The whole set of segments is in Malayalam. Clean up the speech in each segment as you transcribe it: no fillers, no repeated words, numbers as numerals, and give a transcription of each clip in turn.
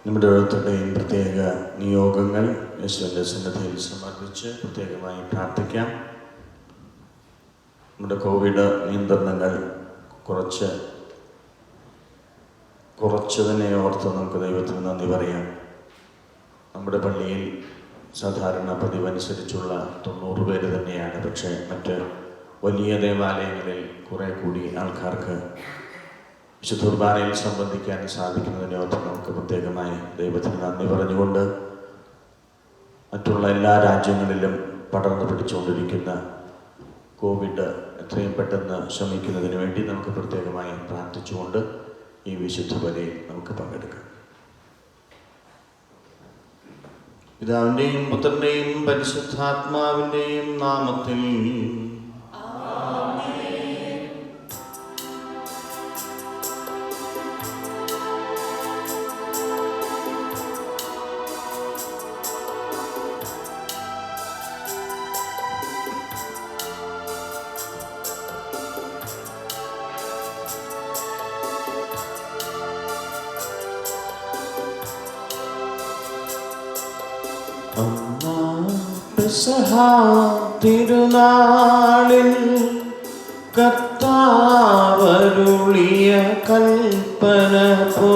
നമ്മുടെ ഓരോരുത്തരുടെയും പ്രത്യേക നിയോഗങ്ങൾ യേശുവിൻ്റെ സന്നിധിയിൽ സമർപ്പിച്ച് പ്രത്യേകമായി പ്രാർത്ഥിക്കാം. നമ്മുടെ കോവിഡ് നിയന്ത്രണങ്ങൾ കുറച്ചതിനെ ഓർത്ത് നമുക്ക് ദൈവത്തിന് നന്ദി പറയാം. നമ്മുടെ പള്ളിയിൽ സാധാരണ പതിവനുസരിച്ചുള്ള 90 പേര് തന്നെയാണ്. പക്ഷേ മറ്റ് വലിയ ദേവാലയങ്ങളിൽ കുറെ കൂടി ആൾക്കാർക്ക് വിശുദ്ധ കുർബാനയിൽ സംബന്ധിക്കാൻ സാധിക്കുന്നതിനെ ഓർത്ത് നമുക്ക് പ്രത്യേകമായി ദൈവത്തിന് നന്ദി പറഞ്ഞുകൊണ്ട് മറ്റുള്ള എല്ലാ രാജ്യങ്ങളിലും പടർന്നു പിടിച്ചുകൊണ്ടിരിക്കുന്ന കോവിഡ് എത്രയും പെട്ടെന്ന് ശമിക്കുന്നതിന് വേണ്ടി നമുക്ക് പ്രത്യേകമായി പ്രാർത്ഥിച്ചുകൊണ്ട് ഈ വിശുദ്ധ ബലിയിൽ നമുക്ക് പങ്കെടുക്കാം. പിതാവിൻ്റെയും പുത്രൻ്റെയും പരിശുദ്ധാത്മാവിൻ്റെയും നാമത്തിൽ തിരുനാളിൽ കർത്താവരുളിയ കൽപ്പന പോ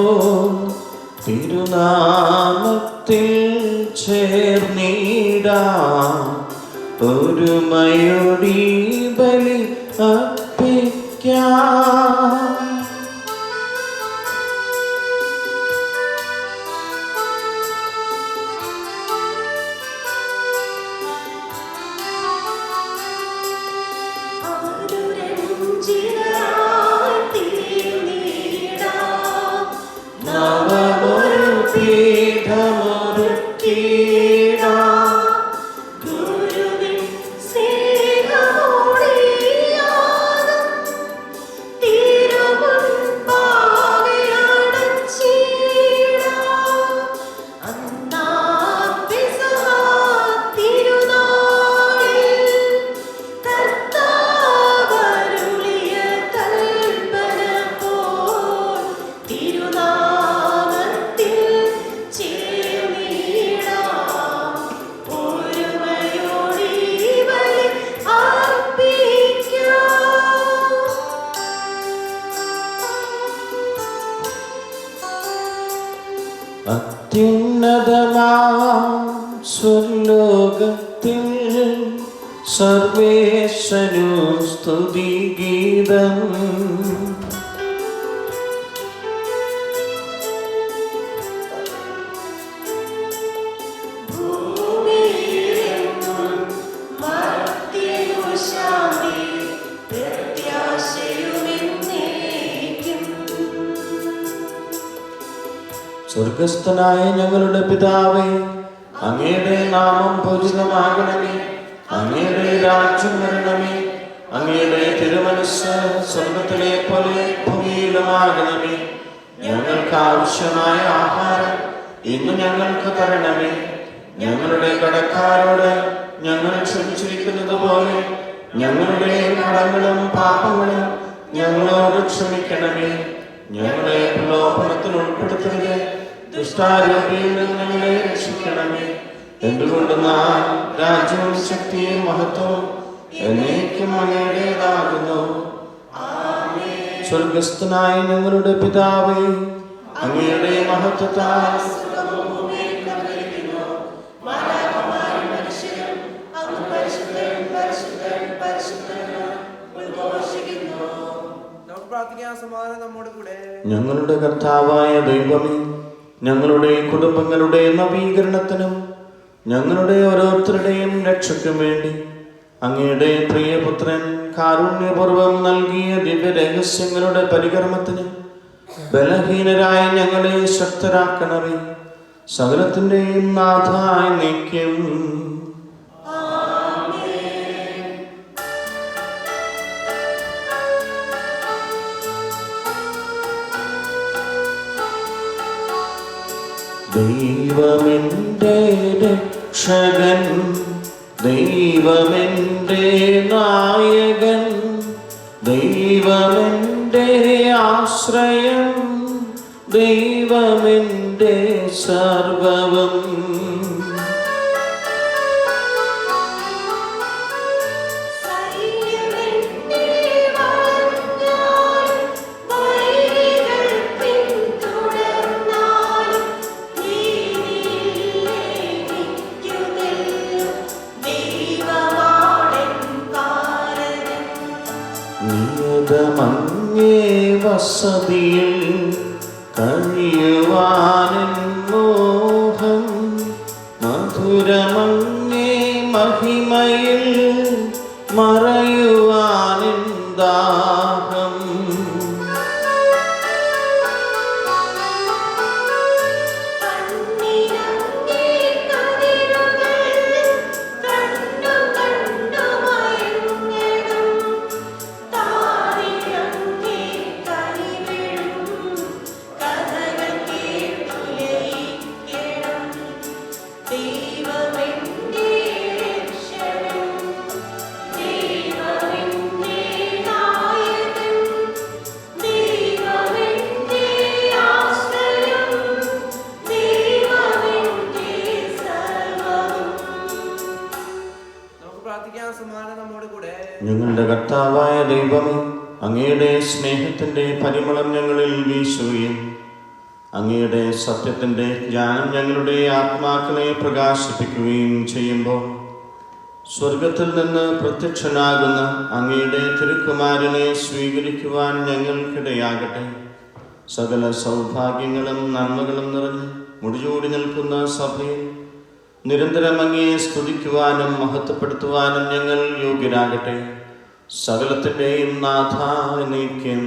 തിരുനാമത്തിൽ ചേർന്നിടാം ഒരുമയോടി ബലി അർപ്പിക്കാം. അത്യുന്നതമാം സ്വർലോകത്തിൽ സർവേശ്വരു സ്തുതിഗീതം. സ്വർഗസ്ഥനായ ഞങ്ങളുടെ പിതാവേ, അങ്ങയുടെ നാമം പൂജിതമാകണമേ. അങ്ങയുടെ രാജ്യം വരണമേ. അങ്ങയുടെ തിരുമനസ്സ് സ്വർഗത്തിലെ പോലെ ഭൂമിയിലുമാകണമേ. ഞങ്ങൾക്ക് ആവശ്യമായ ആഹാരം ഇന്ന് ഞങ്ങൾക്ക് തരണമേ. ഞങ്ങളുടെ കടക്കാരോട് ഞങ്ങൾ ക്ഷമിച്ചിരിക്കുന്നത് പോലെ ഞങ്ങളുടെ കടങ്ങളും പാപങ്ങളും ഞങ്ങളോട് ക്ഷമിക്കണമേ. ഞങ്ങളെ പ്രലോഭനത്തിൽ ഉൾപ്പെടുത്തരുത്, ദുഷ്ടാരൂപിയിൽ നിന്ന് ഞങ്ങളെ രക്ഷിക്കണമേ. എന്തുകൊണ്ടെന്നാൽ രാജ്യവും ശക്തിയും മഹത്വവും എന്നേക്കും അങ്ങയുടേതാകുന്നു. സ്വർഗസ്ഥനായ ഞങ്ങളുടെ പിതാവേ, അങ്ങയുടെ മഹത്വത്താൽ ഞങ്ങളുടെ കർത്താവായ ദൈവമേ, ഞങ്ങളുടെ കുടുംബങ്ങളുടെ നവീകരണത്തിനും ഞങ്ങളുടെ ഓരോരുത്തരുടെയും രക്ഷയ്ക്കും വേണ്ടി അങ്ങയുടെ പ്രിയപുത്രൻ കാരുണ്യപൂർവ്വം നൽകിയ ദിവ്യരഹസ്യങ്ങളുടെ പരികർമ്മത്തിന് ബലഹീനരായ ഞങ്ങളെ ശക്തരാക്കണമേ. സകലത്തിൻ്റെയും നാഥായ നീക്കം ദൈവമെൻ്റെ രക്ഷകൻ, ദൈവമെൻ്റെ നായകൻ, ദൈവമെൻ്റെ ആശ്രയം, ദൈവമെൻ്റെ സർവ്വവും. നിയതമങ്ങേ വസതിയിൽ കഴിയുവാനെൻ മോഹം, മധുരമങ്ങേ മഹിമയിൽ മറയുവാനെൻ ദാഹം. ഞങ്ങളുടെ കർത്താവായ ദൈവമേ, അങ്ങയുടെ സ്നേഹത്തിൻ്റെ പരിമളം ഞങ്ങളിൽ വീശുകയും അങ്ങയുടെ സത്യത്തിൻ്റെ ജ്ഞാനം ഞങ്ങളുടെ ആത്മാക്കളെ പ്രകാശിപ്പിക്കുകയും ചെയ്യുമ്പോൾ സ്വർഗത്തിൽ നിന്ന് പ്രത്യക്ഷനാകുന്ന അങ്ങയുടെ തിരുക്കുമാരനെ സ്വീകരിക്കുവാൻ ഞങ്ങൾക്കിടയാകട്ടെ. സകല സൗഭാഗ്യങ്ങളും നന്മകളും നിറഞ്ഞ് മുടിചൂടി നിൽക്കുന്ന സഭയിൽ നിരന്തരം അങ്ങയെ സ്തുതിക്കുവാനും മഹത്വപ്പെടുത്തുവാനും ഞങ്ങൾ യോഗ്യരാകട്ടെ. സകലത്തിൻ്റെയും നാഥ എന്നേക്കും.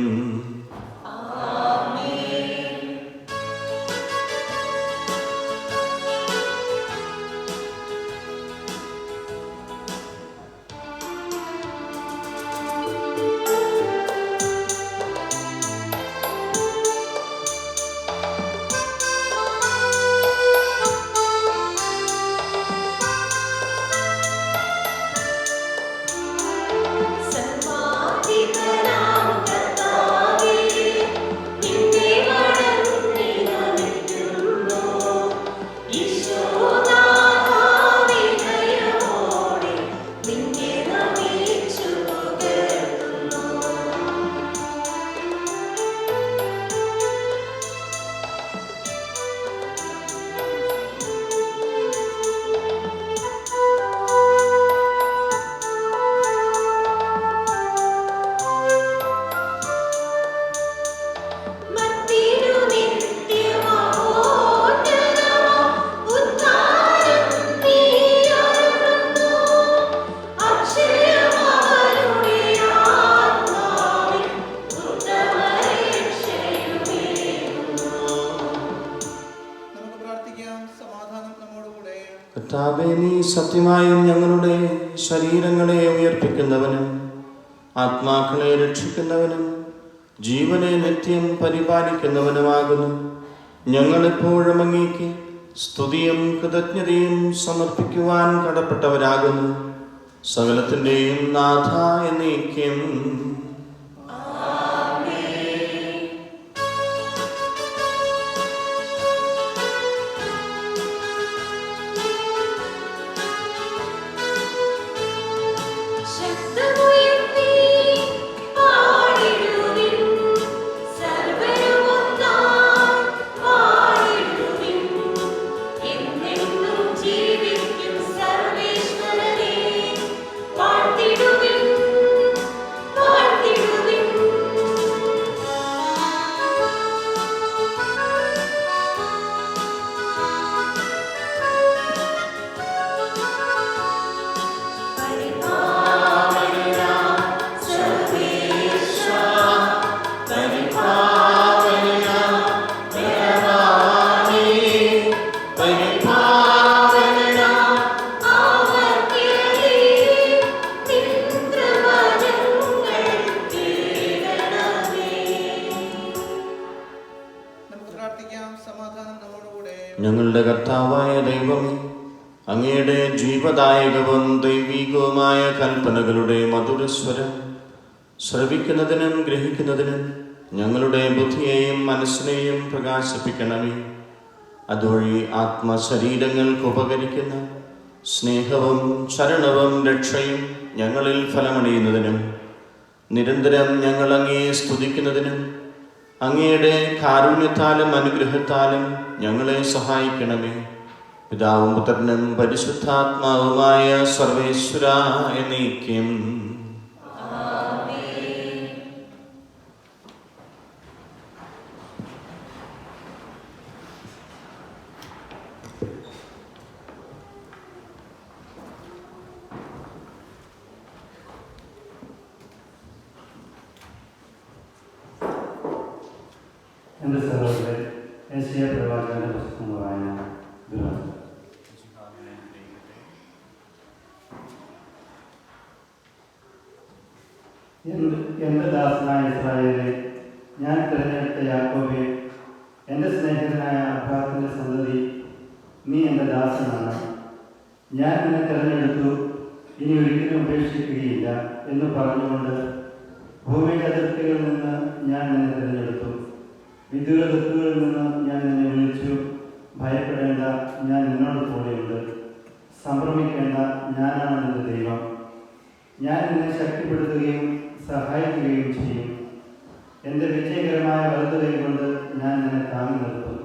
കർത്താവേ, നീ സത്യമായും ഞങ്ങളുടെ ശരീരങ്ങളെ ഉയർപ്പിക്കുന്നവനും ആത്മാക്കളെ രക്ഷിക്കുന്നവനും ജീവനെ നിത്യം പരിപാലിക്കുന്നവനുമാകുന്നു. ഞങ്ങളെപ്പോഴും അങ്ങേക്ക് സ്തുതിയും കൃതജ്ഞതയും സമർപ്പിക്കുവാൻ കടപ്പെട്ടവരാകുന്നു. സകലത്തിൻ്റെയും നാഥ എന്നേക്കും. ഞങ്ങളുടെ കർത്താവായ ദൈവമേ, അങ്ങയുടെ ജീവദായകവും ദൈവികവുമായ കൽപ്പനകളുടെ മധുരസ്വരം ശ്രവിക്കുന്നതിനും ഗ്രഹിക്കുന്നതിനും ഞങ്ങളുടെ ബുദ്ധിയെയും മനസ്സിനെയും പ്രകാശിപ്പിക്കണമേ. അതുവഴി ആത്മശരീരങ്ങൾക്ക് ഉപകരിക്കുന്ന സ്നേഹവും ശരണവും രക്ഷയും ഞങ്ങളിൽ ഫലമണിയുന്നതിനും നിരന്തരം ഞങ്ങൾ അങ്ങയെ സ്തുതിക്കുന്നതിനും അങ്ങയുടെ കാരുണ്യത്താലും അനുഗ്രഹത്താലും ഞങ്ങളെ സഹായിക്കണമേ. പിതാവും പുത്രനും പരിശുദ്ധാത്മാവുമായ സർവേശ്വര എന്നേക്കും. എൻ്റെ സഹോദരൻ ഏശയ്യാ പ്രവാചകന്റെ പുസ്തകം വായന. എൻ്റെ ദാസനായ ഇസ്രായേലെ, ഞാൻ തിരഞ്ഞെടുത്ത യാക്കോബേ, എൻ്റെ സ്നേഹിതനായ അബ്രാഹാമിൻ്റെ സന്തതി, നീ എൻ്റെ ദാസനാണ്. ഞാൻ നിന്നെ തിരഞ്ഞെടുത്തു, ഇനി ഒരിക്കലും ഉപേക്ഷിക്കുകയില്ല എന്ന് പറഞ്ഞുകൊണ്ട് ഭൂമിയുടെ അതിർത്തികളിൽ നിന്ന് ഞാൻ നിന്നെ തിരഞ്ഞെടുത്തു. വിദൂര ദിക്കുകളിൽ നിന്ന് ഞാൻ നിന്നെ വിളിച്ചു. ഭയപ്പെടേണ്ട, ഞാൻ നിന്നോട് കൂടെയുണ്ട്. സംഭ്രമിക്കേണ്ട, ഞാനാണ് നിന്റെ ദൈവം. ഞാൻ നിന്നെ ശക്തിപ്പെടുത്തുകയും സഹായിക്കുകയും ചെയ്യും. എൻ്റെ വിജയകരമായ വലതുകൈ കൊണ്ട് ഞാൻ നിന്നെ താങ്ങി നിർത്തും.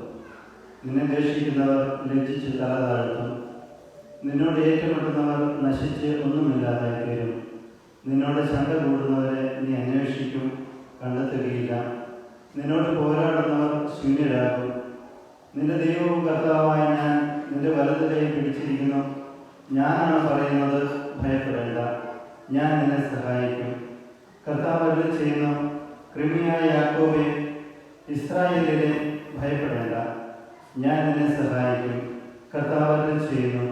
നിന്നെ ദ്വേഷിക്കുന്നവർ ലജ്ജിച്ച് തല താഴ്ത്തും. നിന്നോട് ഏറ്റുമുട്ടുന്നവർ നശിച്ച് ഒന്നുമില്ലാതായി തീരും. നിന്നോട് ശണ്ട കൂടുന്നവരെ നീ അന്വേഷിക്കും, കണ്ടെത്തുകയില്ല. നിന്നോട് പോരാടുന്നവർ ശൂന്യരാകും. നിന്റെ ദൈവവും കർത്താവായ ഞാൻ നിന്റെ വലതു കൈ പിടിച്ചിരിക്കുന്നു. ഞാനാണ് പറയുന്നത്, ഭയപ്പെടേണ്ട, ഞാൻ നിന്നെ സഹായിക്കും. കർത്താവ് അരുളി ചെയ്യുന്നു, കൃമിയായ യാക്കോബേ, ഇസ്രായേലിനെ, ഭയപ്പെടേണ്ട, ഞാൻ നിന്നെ സഹായിക്കും. കർത്താവ് അരുളി ചെയ്യുന്നു,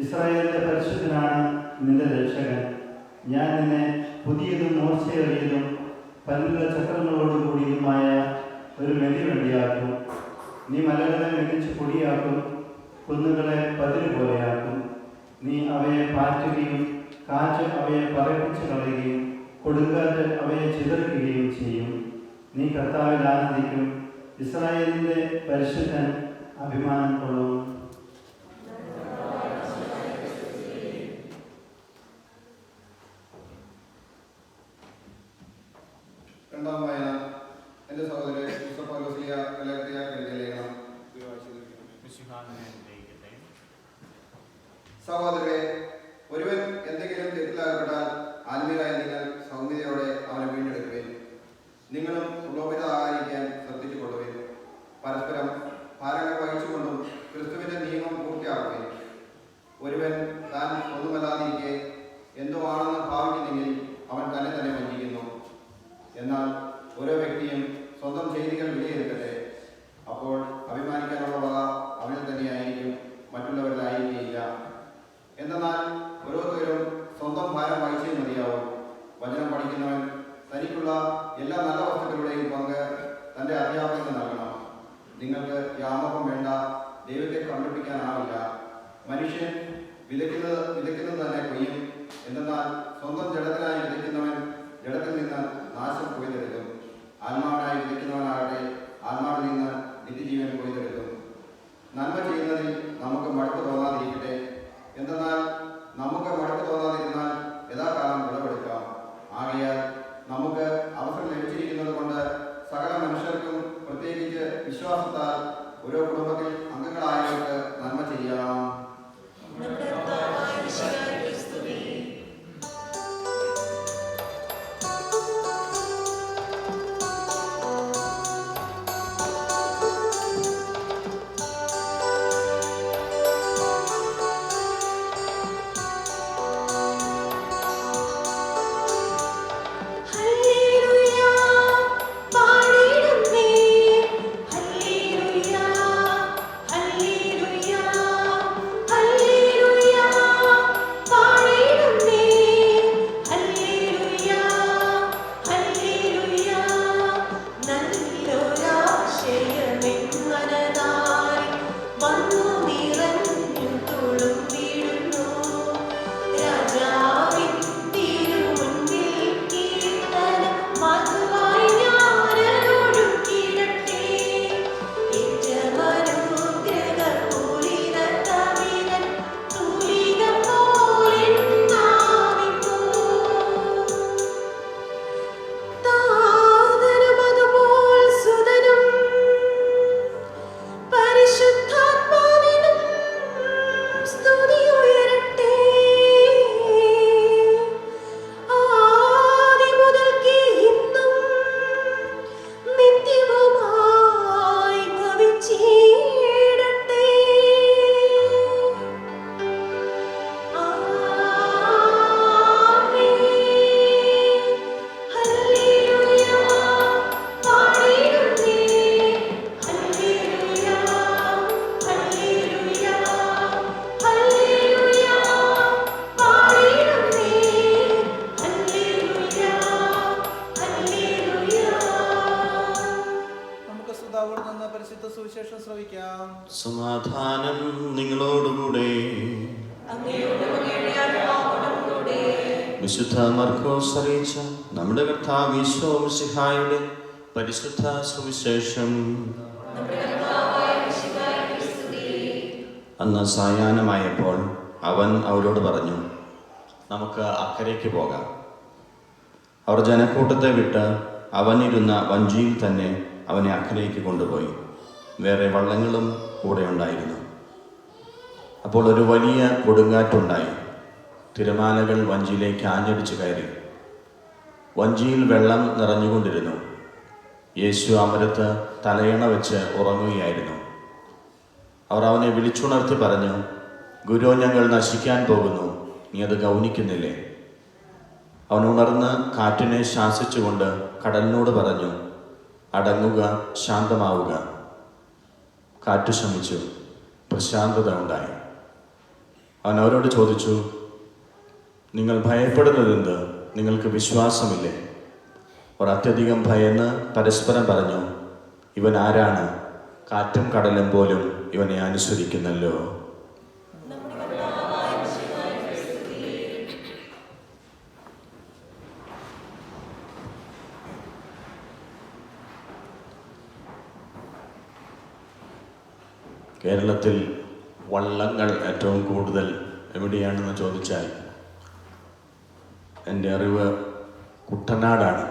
ഇസ്രായേലിന്റെ പരിശുദ്ധനാണ് നിന്റെ രക്ഷകൻ. ഞാൻ നിന്നെ പുതിയതും മൂർച്ചയേറിയതും പല്ലുള്ള ചക്രങ്ങളോടുകൂടിയതുമായ ഒരു മെതിവണ്ടിയാക്കും. നീ മലകളെ മികച്ച് പൊടിയാക്കും, കുന്നുകളെ പതിര് പോലെയാക്കും. നീ അവയെ പാറ്റുകയും കാറ്റ് അവയെ പറപ്പിച്ച് കളയുകയും കൊടുങ്കാറ്റ് അവയെ ചിതറിക്കുകയും ചെയ്യും. നീ കർത്താവിൽ ആനന്ദിക്കും, ഇസ്രായേലിന്റെ പരിശുദ്ധൻ അഭിമാനം കൊള്ളും. രണ്ടാം വായന. എൻ്റെ സഹോദരൻ സഹോദരരെ, ഒരുവൻ എന്തെങ്കിലും തെറ്റിലാകപ്പെട്ടാൽ ആത്മീയരായ നിങ്ങൾ സൗമ്യതയോടെ അവനെ വീണ്ടെടുക്കുവേൻ. നിങ്ങളും പ്രലോഭിതരാകാതിരിക്കാൻ ശ്രദ്ധിച്ചുകൊള്ളുവേൻ. പരസ്പരം ഭാരങ്ങൾ വഹിച്ചുകൊണ്ടും ക്രിസ്തുവിന്റെ നിയമം പൂർത്തിയാക്കുവേൻ. ഒരുവൻ താൻ ഒന്നുമല്ലാതിരിക്കെ എന്തോ ആണെന്ന് ഭാവിക്കുന്നെങ്കിൽ അവൻ തന്നെ തന്നെ വഞ്ചിക്കുന്നു. എന്നാൽ ഓരോ വ്യക്തിയും സ്വന്തം ചെയ്തികൾ വിലയിരുത്തട്ടെ. അപ്പോൾ അഭിമാനിക്കാനുള്ള വക അവനിൽ തന്നെയായിരിക്കും, മറ്റുള്ളവരിലായിരിക്കുകയില്ല. എന്നാൽ ഓരോരുത്തരും സ്വന്തം ഭാരം വഹിച്ചേ മതിയാവും. വചനം പഠിക്കുന്നവൻ തനിക്കുള്ള എല്ലാ നല്ല വസ്തുക്കളുടെയും പങ്ക് തൻ്റെ അധ്യാപകന് നൽകണം. നിങ്ങൾക്ക് യാമോഹം വേണ്ട, ദൈവത്തെ കണ്ടുപിടിക്കാനാവില്ല. മനുഷ്യൻ വിതയ്ക്കുന്നത് തന്നെ കൊയ്യും. എന്നാൽ സ്വന്തം ജഡത്തിനായി വിതയ്ക്കുന്നവൻ ജഡത്തിൽ നിന്ന് നാശം കൊയ്തെടുക്കും. ആത്മാവിനായി വിതയ്ക്കുന്നവനാകട്ടെ ആത്മാവിൽ നിന്ന് നിത്യജീവൻ കൊയ്തെടുക്കും. നന്മ ചെയ്യുന്നതിൽ നമുക്ക് മടുപ്പ് തോന്നാതിരിക്കട്ടെ. എന്നാൽ നമുക്ക് മടുപ്പ് തോന്നാതിരുന്നാൽ യഥാകാലം വിളവെടുക്കാം. ആകയാൽ നമുക്ക് അവസരം ലഭിച്ചിരിക്കുന്നത് കൊണ്ട് സകല മനുഷ്യർക്കും, പ്രത്യേകിച്ച് വിശ്വാസത്താൽ ഓരോ കുടുംബത്തിൽ അംഗങ്ങളായവർക്ക് നന്മ ചെയ്യാം. അവിടെ നിന്ന് പരിശുദ്ധ സുവിശേഷം ശ്രവിക്കാം. സമാധാനം നിങ്ങളോടുകൂടെ. വിശുദ്ധ മർക്കോസ് അറിയിച്ച നമ്മുടെ കർത്താവ് ഈശോ മിശിഹായുടെ പരിശുദ്ധ സുവിശേഷം. അന്ന് സായാഹ്നമായപ്പോൾ അവൻ അവരോട് പറഞ്ഞു, നമുക്ക് അക്കരയ്ക്ക് പോകാം. അവർ ജനക്കൂട്ടത്തെ വിട്ട് അവനിരുന്ന വഞ്ചിയിൽ തന്നെ അവനെ അക്കരയ്ക്ക് കൊണ്ടുപോയി. വേറെ വള്ളങ്ങളും കൂടെ ഉണ്ടായിരുന്നു. അപ്പോൾ ഒരു വലിയ കൊടുങ്കാറ്റുണ്ടായി. തിരമാലകൾ വഞ്ചിയിലേക്ക് ആഞ്ഞടിച്ചു കയറി. വഞ്ചിയിൽ വെള്ളം നിറഞ്ഞുകൊണ്ടിരുന്നു. യേശു അമരത്ത് തലയണ വെച്ച് ഉറങ്ങുകയായിരുന്നു. അവർ അവനെ വിളിച്ചുണർത്തി പറഞ്ഞു, ഗുരു, ഞങ്ങൾ നശിക്കാൻ പോകുന്നു, നീ അത് ഗൗനിക്കുന്നില്ലേ? അവൻ ഉണർന്ന് കാറ്റിനെ ശാസിച്ചുകൊണ്ട് കടലിനോട് പറഞ്ഞു, അടങ്ങുക, ശാന്തമാവുക. കാറ്റ് ശമിച്ചു, പ്രശാന്തത ഉണ്ടായി. അവൻ അവരോട് ചോദിച്ചു, നിങ്ങൾ ഭയപ്പെടുന്നതെന്ത്? നിങ്ങൾക്ക് വിശ്വാസമില്ലേ? അവർ അത്യധികം ഭയന്ന് പരസ്പരം പറഞ്ഞു, ഇവൻ ആരാണ്? കാറ്റും കടലും പോലും ഇവനെ അനുസരിക്കുന്നല്ലോ. കേരളത്തിൽ വള്ളങ്ങൾ ഏറ്റവും കൂടുതൽ എവിടെയാണെന്ന് ചോദിച്ചാൽ എൻ്റെ അറിവ് കുട്ടനാടാണ്.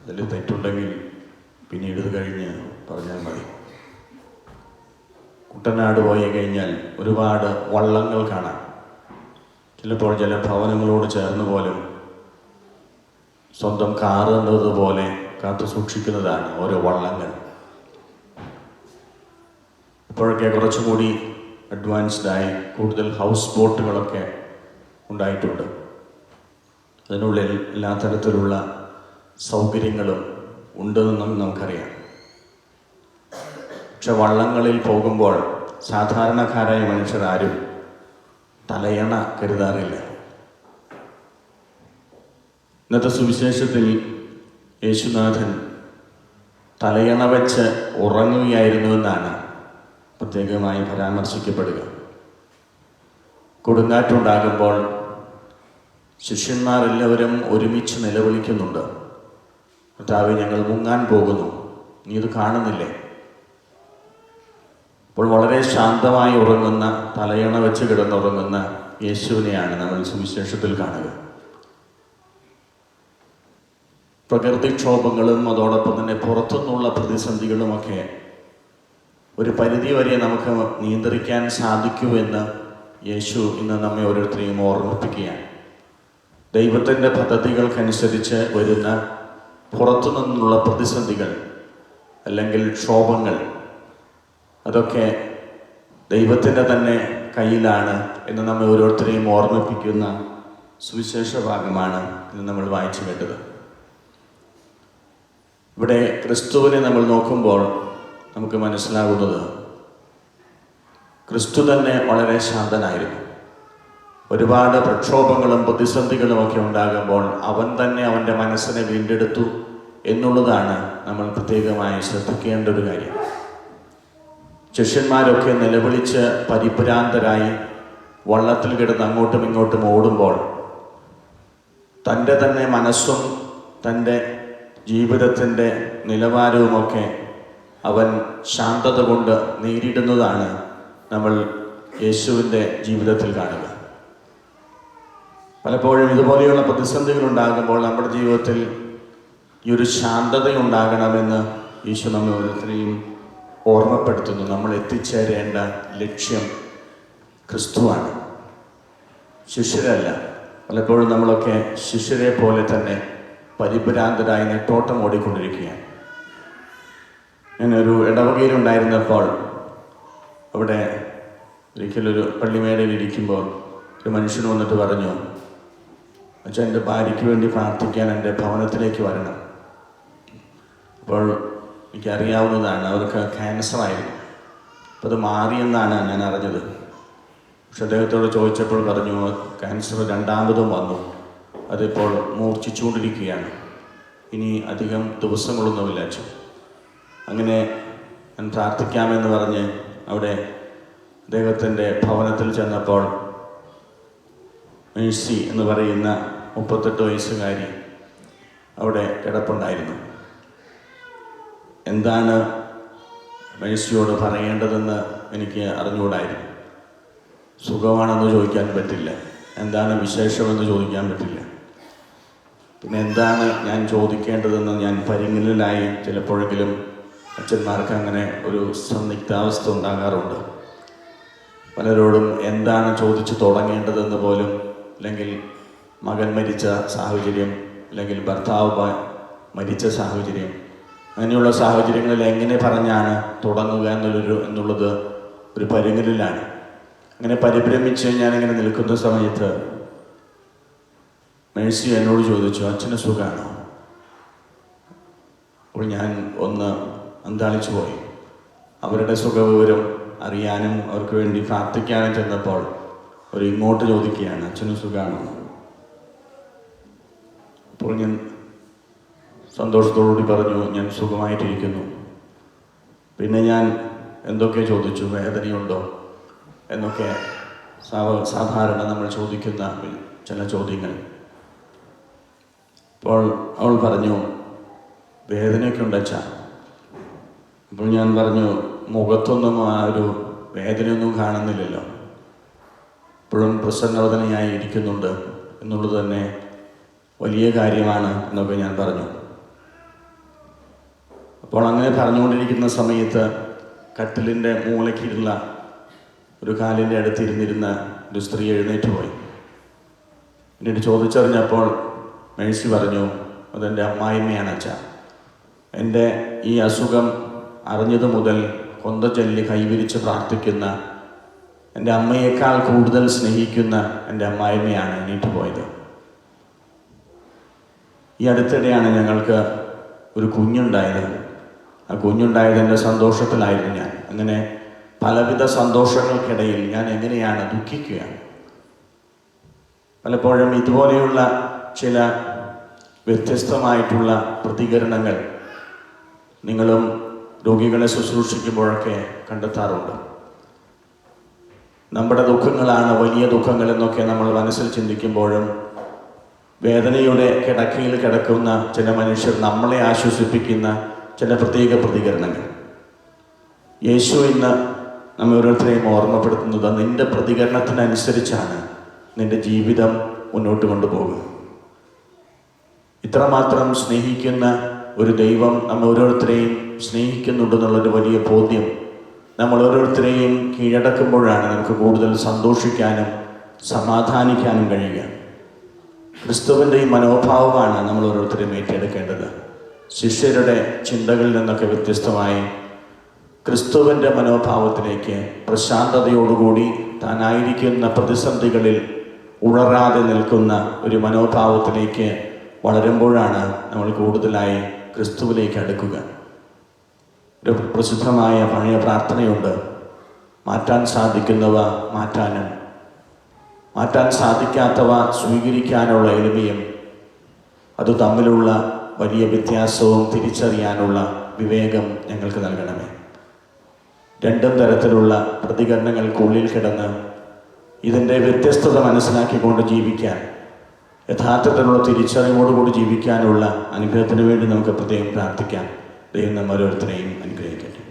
അതിൽ തെറ്റുണ്ടെങ്കിൽ പിന്നീട് ഇത് കഴിഞ്ഞ് പറഞ്ഞാൽ മതി. കുട്ടനാട് പോയി കഴിഞ്ഞാൽ ഒരുപാട് വള്ളങ്ങൾ കാണാം. ചിലപ്പോൾ ചില ഭവനങ്ങളോട് ചേർന്ന് പോലും സ്വന്തം കാറ് എന്നതുപോലെ കാത്തു സൂക്ഷിക്കുന്നതാണ് ഓരോ വള്ളങ്ങൾ. ഇപ്പോഴൊക്കെ കുറച്ചും കൂടി അഡ്വാൻസ്ഡായി കൂടുതൽ ഹൗസ് ബോട്ടുകളൊക്കെ ഉണ്ടായിട്ടുണ്ട്. അതിനുള്ളിൽ എല്ലാ തരത്തിലുള്ള സൗകര്യങ്ങളും ഉണ്ടെന്നും നമുക്കറിയാം. പക്ഷെ വള്ളങ്ങളിൽ പോകുമ്പോൾ സാധാരണക്കാരായ മനുഷ്യരാരും തലയണ കരുതാറില്ല. ഇന്നത്തെ സുവിശേഷത്തിൽ യേശുനാഥൻ തലയണ വെച്ച് ഉറങ്ങുകയായിരുന്നുവെന്നാണ് പ്രത്യേകമായി പരാമർശിക്കപ്പെടുക. കൊടുങ്കാറ്റുണ്ടാകുമ്പോൾ ശിഷ്യന്മാരെല്ലാവരും ഒരുമിച്ച് നിലവിളിക്കുന്നുണ്ട്, കർത്താവേ, ഞങ്ങൾ മുങ്ങാൻ പോകുന്നു, നീ ഇത് കാണുന്നില്ലേ? അപ്പോൾ വളരെ ശാന്തമായി ഉറങ്ങുന്ന, തലയണ വെച്ച് കിടന്നുറങ്ങുന്ന യേശുവിനെയാണ് നമ്മൾ സുവിശേഷത്തിൽ കാണുക. പ്രകൃതിക്ഷോഭങ്ങളും അതോടൊപ്പം തന്നെ പുറത്തുനിന്നുള്ള പ്രതിസന്ധികളുമൊക്കെ ഒരു പരിധി വരെ നമുക്ക് നിയന്ത്രിക്കാൻ സാധിക്കൂ എന്ന് യേശു ഇന്ന് നമ്മെ ഓരോരുത്തരെയും ഓർമ്മിപ്പിക്കുകയാണ്. ദൈവത്തിൻ്റെ പദ്ധതികൾക്കനുസരിച്ച് വരുന്ന പുറത്തു നിന്നുള്ള പ്രതിസന്ധികൾ അല്ലെങ്കിൽ ക്ഷോഭങ്ങൾ, അതൊക്കെ ദൈവത്തിൻ്റെ തന്നെ കയ്യിലാണ് എന്ന് നമ്മെ ഓരോരുത്തരെയും ഓർമ്മിപ്പിക്കുന്ന സുവിശേഷ ഭാഗമാണ് ഇന്ന് നമ്മൾ വായിച്ചു കേട്ടത്. ഇവിടെ ക്രിസ്തുവിനെ നമ്മൾ നോക്കുമ്പോൾ നമുക്ക് മനസ്സിലാകുന്നത്, ക്രിസ്തു തന്നെ വളരെ ശാന്തനായിരുന്നു. ഒരുപാട് പ്രക്ഷോഭങ്ങളും പ്രതിസന്ധികളും ഒക്കെ ഉണ്ടാകുമ്പോൾ അവൻ തന്നെ അവൻ്റെ മനസ്സിനെ വീണ്ടെടുത്തു എന്നുള്ളതാണ് നമ്മൾ പ്രത്യേകമായി ശ്രദ്ധിക്കേണ്ട ഒരു കാര്യം. ശിഷ്യന്മാരൊക്കെ നിലവിളിച്ച് പരിഭ്രാന്തരായി വള്ളത്തിൽ കിടന്ന് അങ്ങോട്ടും ഇങ്ങോട്ടും ഓടുമ്പോൾ തൻ്റെ തന്നെ മനസ്സും തൻ്റെ ജീവിതത്തിൻ്റെ നിലവാരവുമൊക്കെ അവൻ ശാന്തത കൊണ്ട് നേരിടുന്നതാണ് നമ്മൾ യേശുവിൻ്റെ ജീവിതത്തിൽ കാണുക. പലപ്പോഴും ഇതുപോലെയുള്ള പ്രതിസന്ധികൾ ഉണ്ടാകുമ്പോൾ നമ്മുടെ ജീവിതത്തിൽ ഈ ഒരു ശാന്തത ഉണ്ടാകണമെന്ന് യേശു നമ്മെ ഓരോരുത്തരെയും ഓർമ്മപ്പെടുത്തുന്നു. നമ്മൾ എത്തിച്ചേരേണ്ട ലക്ഷ്യം ക്രിസ്തുവാണ്, ശിഷ്യരല്ല. പലപ്പോഴും നമ്മളൊക്കെ ശിഷ്യരെ പോലെ തന്നെ പരിഭ്രാന്തരായി നെട്ടോട്ടം ഓടിക്കൊണ്ടിരിക്കുകയാണ്. ഞാനൊരു ഇടവകയിലുണ്ടായിരുന്നപ്പോൾ അവിടെ ഒരിക്കലൊരു പള്ളിമേടയിൽ ഇരിക്കുമ്പോൾ ഒരു മനുഷ്യൻ വന്നിട്ട് പറഞ്ഞു, അച്ഛാ, എൻ്റെ ഭാര്യയ്ക്ക് വേണ്ടി പ്രാർത്ഥിക്കാൻ എൻ്റെ ഭവനത്തിലേക്ക് വരണം. അപ്പോൾ എനിക്കറിയാവുന്നതാണ്, അവർക്ക് ക്യാൻസറായിരുന്നു. അപ്പോൾ അത് മാറിയെന്നാണ് ഞാൻ അറിഞ്ഞത്. പക്ഷെ അദ്ദേഹത്തോട് ചോദിച്ചപ്പോൾ പറഞ്ഞു, ക്യാൻസർ രണ്ടാമതും വന്നു, അതിപ്പോൾ മൂർച്ഛിച്ചുകൊണ്ടിരിക്കുകയാണ്, ഇനി അധികം ദിവസങ്ങളൊന്നുമില്ല അച്ഛൻ. അങ്ങനെ ഞാൻ പ്രാർത്ഥിക്കാമെന്ന് പറഞ്ഞ് അവിടെ അദ്ദേഹത്തിൻ്റെ ഭവനത്തിൽ ചെന്നപ്പോൾ മേഴ്സി എന്ന് പറയുന്ന 38 വയസ്സുകാരി അവിടെ കിടപ്പുണ്ടായിരുന്നു. എന്താണ് മേഴ്സിയോട് പറയേണ്ടതെന്ന് എനിക്ക് അറിഞ്ഞുകൂടായിരുന്നു. സുഖമാണെന്ന് ചോദിക്കാൻ പറ്റില്ല, എന്താണ് വിശേഷമെന്ന് ചോദിക്കാൻ പറ്റില്ല. പിന്നെ എന്താണ് ഞാൻ ചോദിക്കേണ്ടതെന്ന് ഞാൻ പരിങ്ങലിലായി. ചിലപ്പോഴെങ്കിലും അച്ഛന്മാർക്ക് അങ്ങനെ ഒരു സന്നിഗ്ധാവസ്ഥ ഉണ്ടാകാറുണ്ട്. പലരോടും എന്താണ് ചോദിച്ചു തുടങ്ങേണ്ടതെന്ന് പോലും, അല്ലെങ്കിൽ മകൻ മരിച്ച സാഹചര്യം, അല്ലെങ്കിൽ ഭർത്താവ് മരിച്ച സാഹചര്യം, അങ്ങനെയുള്ള സാഹചര്യങ്ങളിൽ എങ്ങനെ പറഞ്ഞാണ് തുടങ്ങുക എന്നുള്ളത് ഒരു പരിങ്ങലിലാണ്. അങ്ങനെ പരിഭ്രമിച്ച് ഞാനിങ്ങനെ നിൽക്കുന്ന സമയത്ത് മേഴ്സി എന്നോട് ചോദിച്ചു, അച്ഛന് സുഖമാണോ? അപ്പോൾ ഞാൻ ഒന്ന് അന്താളിച്ചു പോയി. അവരുടെ സുഖവിവരം അറിയാനും അവർക്ക് വേണ്ടി പ്രാർത്ഥിക്കാനും ചെന്നപ്പോൾ അവർ ഇങ്ങോട്ട് ചോദിക്കുകയാണ്, അച്ഛന് സുഖമാണോ? അപ്പോൾ ഞാൻ സന്തോഷത്തോടുകൂടി പറഞ്ഞു, ഞാൻ സുഖമായിട്ടിരിക്കുന്നു. പിന്നെ ഞാൻ എന്തൊക്കെ ചോദിച്ചു, വേദനയുണ്ടോ എന്നൊക്കെ സാധാരണ നമ്മൾ ചോദിക്കുന്ന ചില ചോദ്യങ്ങൾ. അപ്പോൾ അവൾ പറഞ്ഞു, വേദനയൊക്കെ ഉണ്ടച്ചാ. അപ്പോൾ ഞാൻ പറഞ്ഞു, മുഖത്തൊന്നും ആ ഒരു വേദനയൊന്നും കാണുന്നില്ലല്ലോ, ഇപ്പോഴും പ്രസന്നവദനയായി ഇരിക്കുന്നുണ്ട് എന്നുള്ളത് തന്നെ വലിയ കാര്യമാണ് എന്നൊക്കെ ഞാൻ പറഞ്ഞു. അപ്പോൾ അങ്ങനെ പറഞ്ഞുകൊണ്ടിരിക്കുന്ന സമയത്ത് കട്ടിലിൻ്റെ മൂലയ്ക്കിരുന്ന ഒരു കാലിൻ്റെ അടുത്തിരുന്നിരുന്ന ഒരു സ്ത്രീ എഴുന്നേറ്റ് പോയി. പിന്നീട് ചോദിച്ചറിഞ്ഞപ്പോൾ മേഴ്സി പറഞ്ഞു, അതെൻ്റെ അമ്മായിമ്മയാണ് അച്ഛാ. എൻ്റെ ഈ അസുഖം അറിഞ്ഞതു മുതൽ കൊന്ത ചൊല്ലി കൈവിരിച്ച് പ്രാർത്ഥിക്കുന്ന, എൻ്റെ അമ്മയേക്കാൾ കൂടുതൽ സ്നേഹിക്കുന്ന എൻ്റെ അമ്മായിമ്മയാണ് എണീറ്റ് പോയത്. ഈ അടുത്തിടെയാണ് ഞങ്ങൾക്ക് ഒരു കുഞ്ഞുണ്ടായത്. ആ കുഞ്ഞുണ്ടായതിൻ്റെ സന്തോഷത്തിലായിരുന്നു ഞാൻ. അങ്ങനെ പലവിധ സന്തോഷങ്ങൾക്കിടയിൽ ഞാൻ എങ്ങനെയാണ് ദുഃഖിക്കുക. പലപ്പോഴും ഇതുപോലെയുള്ള ചില വ്യത്യസ്തമായിട്ടുള്ള പ്രതികരണങ്ങൾ നിങ്ങളും രോഗികളെ ശുശ്രൂഷിക്കുമ്പോഴൊക്കെ കണ്ടെത്താറുണ്ട്. നമ്മുടെ ദുഃഖങ്ങളാണ് വലിയ ദുഃഖങ്ങൾ എന്നൊക്കെ നമ്മൾ മനസ്സിൽ ചിന്തിക്കുമ്പോഴും വേദനയുടെ കിടക്കയിൽ കിടക്കുന്ന ചില മനുഷ്യർ നമ്മളെ ആശ്വസിപ്പിക്കുന്ന ചില പ്രത്യേക പ്രതികരണങ്ങൾ. യേശു ഇന്ന് നമ്മെ ഓരോരുത്തരെയും ഓർമ്മപ്പെടുത്തുന്നത്, നിന്റെ പ്രതികരണത്തിനനുസരിച്ചാണ് നിന്റെ ജീവിതം മുന്നോട്ട് കൊണ്ടുപോകുക. ഇത്രമാത്രം സ്നേഹിക്കുന്ന ഒരു ദൈവം നമ്മെ ഓരോരുത്തരെയും സ്നേഹിക്കുന്നുണ്ടെന്നുള്ളൊരു വലിയ ബോധ്യം നമ്മൾ ഓരോരുത്തരെയും കീഴടക്കുമ്പോഴാണ് നമുക്ക് കൂടുതൽ സന്തോഷിക്കാനും സമാധാനിക്കാനും കഴിയുക. ക്രിസ്തുവിൻ്റെ ഈ മനോഭാവമാണ് നമ്മൾ ഓരോരുത്തരെയും ഏറ്റെടുക്കേണ്ടത്. ശിഷ്യരുടെ ചിന്തകളിൽ നിന്നൊക്കെ വ്യത്യസ്തമായി ക്രിസ്തുവിൻ്റെ മനോഭാവത്തിലേക്ക് പ്രശാന്തതയോടുകൂടി താനായിരിക്കുന്ന പ്രതിസന്ധികളിൽ ഉണരാതെ നിൽക്കുന്ന ഒരു മനോഭാവത്തിലേക്ക് വളരുമ്പോഴാണ് നമ്മൾ കൂടുതലായി ക്രിസ്തുവിലേക്ക് അടുക്കുക. ഒരു പ്രസിദ്ധമായ പഴയ പ്രാർത്ഥനയുണ്ട്, മാറ്റാൻ സാധിക്കുന്നവ മാറ്റാനും മാറ്റാൻ സാധിക്കാത്തവ സ്വീകരിക്കാനുള്ള എളിമയും അത് തമ്മിലുള്ള വലിയ വ്യത്യാസവും തിരിച്ചറിയാനുള്ള വിവേകം ഞങ്ങൾക്ക് നൽകണമേ. രണ്ടും തരത്തിലുള്ള പ്രതികരണങ്ങൾക്കുള്ളിൽ കിടന്ന് ഇതിൻ്റെ വ്യത്യസ്തത മനസ്സിലാക്കിക്കൊണ്ട് ജീവിക്കാൻ, യഥാർത്ഥത്തിലുള്ള തിരിച്ചറിവോടുകൂടി ജീവിക്കാനുള്ള അനുഗ്രഹത്തിന് വേണ്ടി നമുക്ക് പ്രത്യേകം പ്രാർത്ഥിക്കാം. ദൈവം നമ്മൾ ഓരോരുത്തരെയും അനുഗ്രഹിക്കട്ടെ.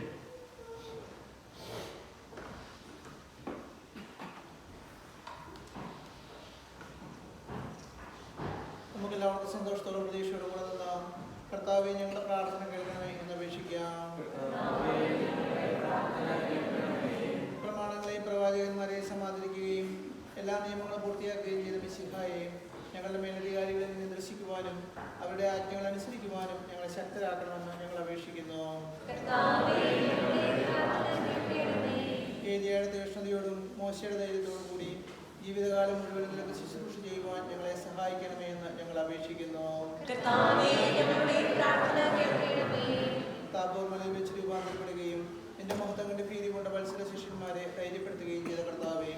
നമുക്കെല്ലാവർക്കും സന്തോഷത്തോടും പ്രതീക്ഷയോടും കൂടെ നിന്നാം. കർത്താവേ, ഞങ്ങളുടെ പ്രാർത്ഥന കേൾക്കണമേ എന്ന് അപേക്ഷിക്കാം. പ്രമാണങ്ങളെയും പ്രവാചകന്മാരെയും സമാദരിക്കുകയും എല്ലാ നിയമങ്ങളും പൂർത്തിയാക്കുകയും ചെയ്ത മിശിഹായെ ഞങ്ങളുടെ മേലധികാരികളിൽ നിന്ന് ദർശിക്കുവാനും അവരുടെ ആജ്ഞകൾ അനുസരിക്കുവാനും ഞങ്ങളെ ശക്തരാക്കണമെന്ന് ഞങ്ങൾ അപേക്ഷിക്കുന്നു. ഏലിയായുടെ തീക്ഷ്ണതയോടും മോശയുടെ ധൈര്യത്തോടും കൂടി ജീവിതകാലം മുഴുവൻ നിനക്ക് ശുശ്രൂഷ ചെയ്യുവാൻ ഞങ്ങളെ സഹായിക്കണമേ എന്ന് ഞങ്ങൾ അപേക്ഷിക്കുന്നു. താബോർ മലയിൽ വെച്ച് രൂപാന്തരപ്പെടുകയും നിന്റെ മഹത്വം കണ്ട് ഭീതി കൊണ്ട വത്സര ശിഷ്യന്മാരെ ധൈര്യപ്പെടുത്തുകയും ചെയ്ത കർത്താവേ,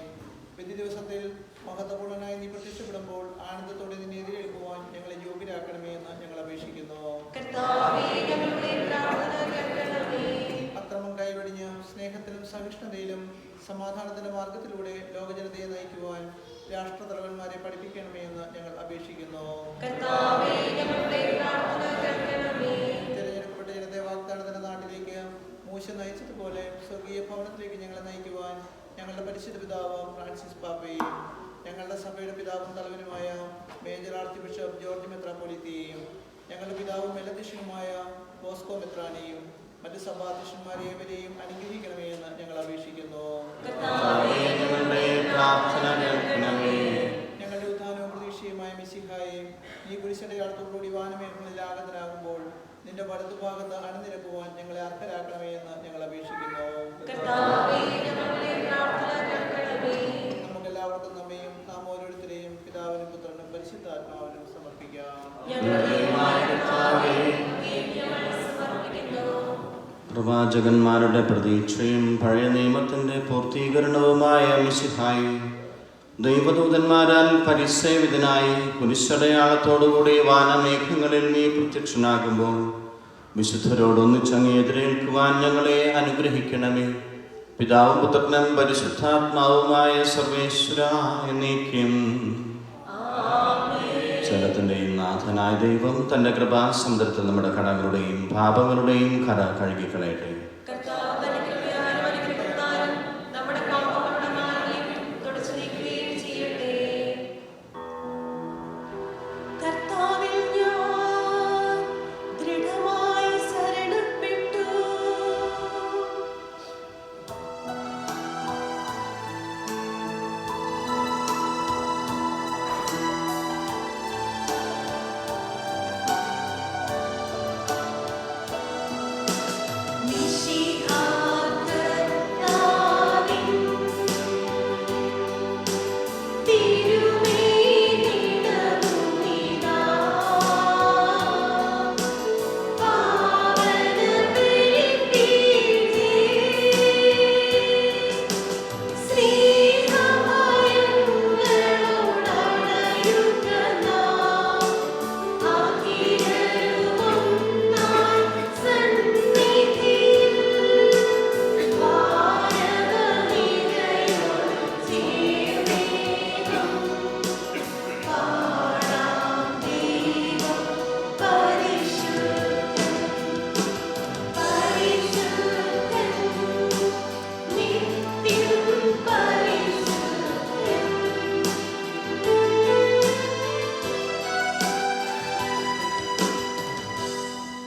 വിധി ദിവസത്തിൽ മഹത്വപൂർണ്ണനായി നീ പ്രത്യക്ഷപ്പെടുമ്പോൾ ആനന്ദത്തോടെ നിന്നെ എതിരേൽക്കുവാൻ ഞങ്ങളെ യോഗ്യരാക്കണമേ എന്ന് ഞങ്ങൾ അപേക്ഷിക്കുന്നു. മാർഗത്തിലൂടെ ലോകജനതയെ നയിക്കുവാൻ രാഷ്ട്രതലവന്മാരെ പഠിപ്പിക്കണമേ എന്ന് ഞങ്ങൾ അപേക്ഷിക്കുന്നു. തിരഞ്ഞെടുക്കപ്പെട്ട ജനതയെ വാഗ്ദാനത്തിന്റെ നാട്ടിലേക്ക് മൂശ നയിച്ചതുപോലെ സ്വർഗീയ ഭവനത്തിലേക്ക് ഞങ്ങളെ നയിക്കുവാൻ ഞങ്ങളുടെ പരിശുദ്ധ പിതാവ് ഫ്രാൻസിസ് പാപ്പയെയും ഞങ്ങളുടെ സഭയുടെ പിതാവും തലവനുമായ മേജർ ആർച്ച് ബിഷപ്പ് ജോർജ് മെത്രാപ്പൊലീത്തയെയും ഞങ്ങളുടെ പിതാവും മേലധ്യക്ഷനുമായ ബോസ്കോ മെത്രാനെയും മറ്റ് സഭാധ്യക്ഷന്മാരെയും അനുഗ്രഹിക്കണമേ എന്ന് ഞങ്ങൾ അപേക്ഷിക്കുന്നു. ഞങ്ങളുടെ ഉദ്ധാനവും പ്രതീക്ഷയുമായ മിശിഹായെ നീ കുരിശടയാളത്തോടുകൂടി വാനമേഘങ്ങളിൽ ആഗതനാകുമ്പോൾ നിന്റെ വലതുഭാഗത്ത് അണിനിരക്കുവാൻ ഞങ്ങളെ അർഹരാക്കണമേ എന്ന് ഞങ്ങൾ അപേക്ഷിക്കുന്നു. നമുക്കെല്ലാവർക്കും നമ്മയും നാം ഓരോരുത്തരെയും പിതാവിനും പുത്രനും പരിശുദ്ധാത്മാവിനും സമർപ്പിക്കാം. പ്രവാചകന്മാരുടെ പ്രതീക്ഷയും പഴയ നിയമത്തിന്റെ പൂർത്തീകരണവുമായ മിശിഹായി ദൈവദൂതന്മാരാൽ പരിസേവിതനായി കുരിശടയാളത്തോടുകൂടി വാനമേഘങ്ങളിൽ നീ പ്രത്യക്ഷനാകുമ്പോൾ വിശുദ്ധരോടൊന്നിച്ച് അങ്ങ് എതിരേൽക്കുവാൻ ഞങ്ങളെ അനുഗ്രഹിക്കണമേ. പിതാവും പുത്രനും പരിശുദ്ധാത്മാവുമായ സർവേശ്വര എന്നേക്കും. ജലത്തിൻ്റെയും നാഥനായ ദൈവം തൻ്റെ കൃപാസമുദ്രത്തിൽ നമ്മുടെ കടങ്ങളുടെയും പാപങ്ങളുടെയും കര കഴുകിക്കളയട്ടെ.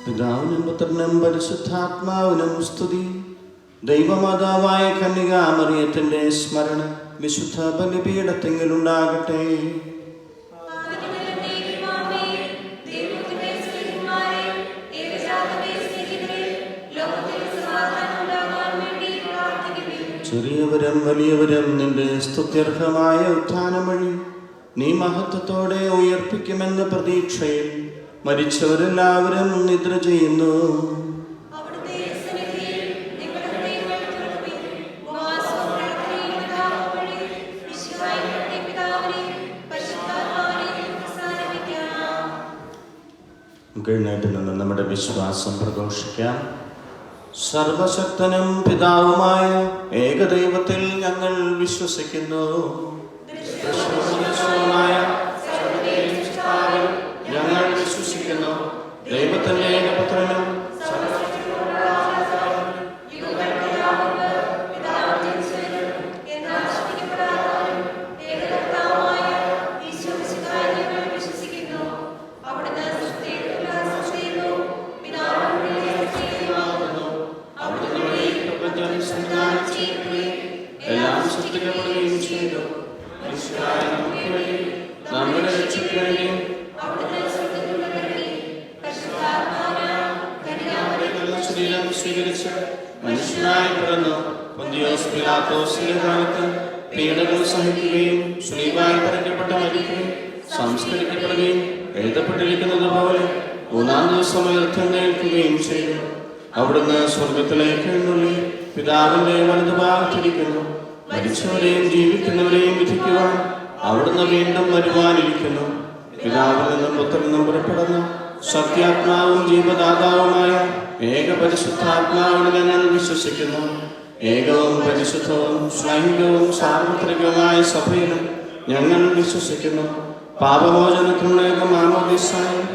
പിതാവിനും പുത്രനും പരിശുദ്ധാത്മാവിനും സ്തുതി. ദൈവമാതാവായ കന്യകാമറിയത്തിന്റെ സ്മരണ വിശുദ്ധ ബലിപീഠത്തിങ്കലുണ്ടാകട്ടെ. ചെറിയവരും വലിയവരും നിന്റെ സ്തുത്യർഹമായ ഉത്ഥാനം വഴി നീ മഹത്വത്തോടെ ഉയർപ്പിക്കുമെന്ന പ്രതീക്ഷയിൽ മരിച്ചവരെല്ലാവരും നിദ്ര ചെയ്യുന്നു. എഴുന്നേറ്റ് നിന്ന് നമ്മുടെ വിശ്വാസം പ്രഘോഷിക്കാം. സർവശക്തനും പിതാവുമായ ഏകദൈവത്തിൽ ഞങ്ങൾ വിശ്വസിക്കുന്നു. ഞങ്ങൾ വിശ്വസിക്കുന്നു ദൈവത്തിന്റെ ഏകപുത്രനും എല്ലാം സൃഷ്ടിക്കപ്പെടുകയും ചെയ്തു. നമ്മുടെ രക്ഷയ്ക്കുവേണ്ടിയും ശരീരം സ്വീകരിച്ച് മനുഷ്യനായി പിറന്നു. പൊന്തിയോസ് പിലാത്തോസിന്റെ കാലത്ത് പീഡകൾ സഹിക്കുകയും ശ്ലീബായി തറയ്ക്കപ്പെട്ട് മരിക്കുകയും സംസ്കരിക്കപ്പെടുകയും എഴുതപ്പെട്ടിരിക്കുന്നത് പോലെ മൂന്നാം ദിവസം ഉയർത്തെഴുന്നേൽക്കുകയും ചെയ്തു. അവിടുന്ന് സ്വർഗത്തിലേക്ക് എഴുന്നള്ളി പിതാവിന്റെ വലതുഭാഗത്തിരിക്കുന്നു. മരിച്ചവരെയും ജീവിക്കുന്നവരെയും വിധിക്കുവാൻ അവിടുന്ന് വീണ്ടും വരുവാനിരിക്കുന്നു. പിതാവിൽ നിന്നും പുത്രനിൽ നിന്നും പുറപ്പെടുന്ന സത്യാത്മാവും ജീവദാതാവുമായ ഏക പരിശുദ്ധാത്മാവിനെ ഞങ്ങൾ വിശ്വസിക്കുന്നു. ഏകവും പരിശുദ്ധവും ശ്ലൈംഗികവും സാർവത്രികവുമായ സഭയിലും ഞങ്ങൾ വിശ്വസിക്കുന്നു. പാപമോചനത്തിനുള്ള ഏക മാമോദീസായും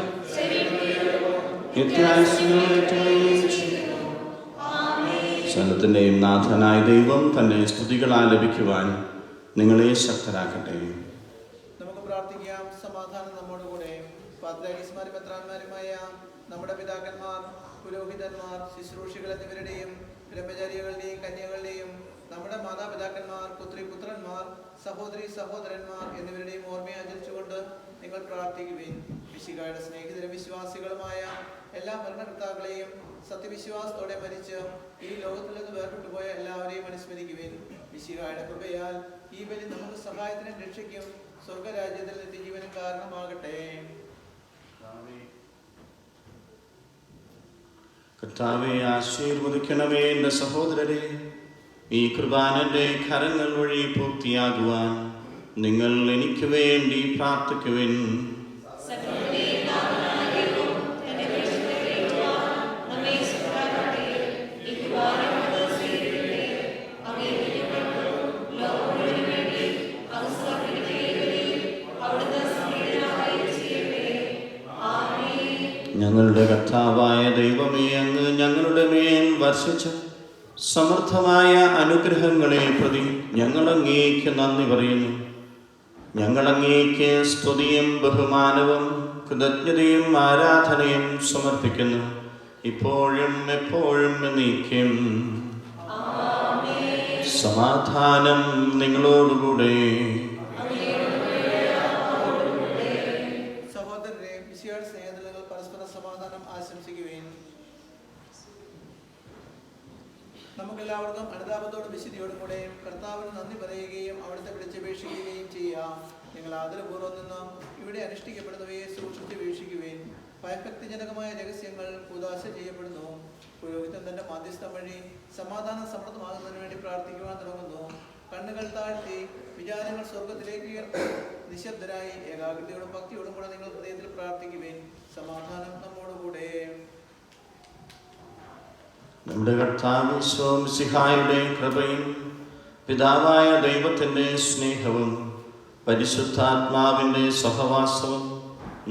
സകലത്തിന്റെയും നാഥനായ ദൈവം തന്റെ സ്തുതികൾ ആലപിക്കുവാൻ നിങ്ങളെ ശക്തരാക്കട്ടെ. നമുക്ക് പ്രാർത്ഥിക്കാം. സമാധാനം നമ്മോടുകൂടെ. പാത്രായീസ്മാരും മെത്രാന്മാരുമായ നമ്മുടെ പിതാക്കന്മാർ, പുരോഹിതന്മാർ, ശുശ്രൂഷികൾ എന്നിവരുടെയും ബ്രഹ്മചാരികളുടെയും കന്യകളുടെയും നമ്മുടെ മാതാപിതാക്കന്മാർ, പുത്രിപുത്രന്മാർ, സഹോദരി സഹോദരന്മാർ എന്നിവരുടെയും ഓർമ്മയെ ആചരിച്ചുകൊണ്ട് നിങ്ങൾ പ്രാർത്ഥിക്കുവിൻ. മിശിഹായുടെ സ്നേഹിതരും വിശ്വാസികളുമായ എല്ലാ ഭരണകർത്താക്കളെയും സത്യവിശ്വാസത്തോടെ മരിച്ച് ഈ ലോകത്തിൽ നിന്ന് വേർപെട്ടു പോയ എല്ലാവരെയും അനുസ്മരിക്കുവിൻ. മിശിഹായുടെ കൃപയാൽ ഈ ബലി നമുക്ക് സഹായത്തിനും രക്ഷയ്ക്കും സ്വർഗരാജ്യത്തിൽ നിത്യജീവനും കാരണമാകട്ടെ. കർത്താവെ, ആശീർവദിക്കണമേ എൻ്റെ സഹോദരരെ. ഈ കുർബാനന്റെ കരങ്ങൾ വഴി പൂർത്തിയാകുവാൻ നിങ്ങൾ എനിക്ക് വേണ്ടി പ്രാർത്ഥിക്കുവിൻ. ഞങ്ങളുടെ കർത്താവായ ദൈവമേ, അങ്ങ് ഞങ്ങളുടെ മേൽ വർഷിച്ച സമർത്ഥമായ അനുഗ്രഹങ്ങളെ പ്രതി ഞങ്ങൾ അങ്ങേക്ക് നന്ദി പറയുന്നു. ഞങ്ങൾ അങ്ങേക്ക് സ്തുതിയും ബഹുമാനവും കൃതജ്ഞതയും ആരാധനയും സമർപ്പിക്കുന്നു, ഇപ്പോഴും എപ്പോഴും എന്നേക്കും. സമാധാനം നിങ്ങളോടുകൂടെ. സഹോദരരെ, മിശിഹായുടെ സ്നേഹത്തിൽ നിങ്ങൾ പരസ്പര സമാധാനം ആശംസിക്കുകയും നമുക്കെല്ലാവർക്കും അനുതാപത്തോടും വിശുദ്ധിയോടും കൂടെ കർത്താവിന് നന്ദി പറയുകയും അവിടുത്തെ വിളിച്ചപേക്ഷിക്കുകയും ചെയ്യാം. നിങ്ങൾ ആദരപൂർവ്വം നിന്ന് ഇവിടെ അനുഷ്ഠിക്കപ്പെടുന്നവയെ സൂക്ഷിച്ച് വീക്ഷിക്കുകയും ഭയഭക്തിജനകമായ രഹസ്യങ്ങൾ ഉദാശ ചെയ്യപ്പെടുന്നു. പുരോഹിതൻ തന്റെ മാധ്യസ്ഥം വഴി സമാധാനം സമൃദ്ധമാകുന്നതിന് വേണ്ടി പ്രാർത്ഥിക്കുവാൻ തുടങ്ങുന്നു. കണ്ണുകൾ താഴ്ത്തി വിചാരങ്ങൾ സ്വർഗത്തിലേക്ക് ഉയർത്തി നിശബ്ദരായി ഏകാഗ്രതയോടും ഭക്തിയോടും കൂടെ നിങ്ങൾ ഹൃദയത്തിൽ പ്രാർത്ഥിക്കുവേൻ. സമാധാനം നമ്മോടുകൂടെ. നമ്മുടെ കർത്താവ് മിശിഹായുടെ കൃപയും പിതാവായ ദൈവത്തിന്റെ സ്നേഹവും പരിശുദ്ധാത്മാവിന്റെ സഹവാസവും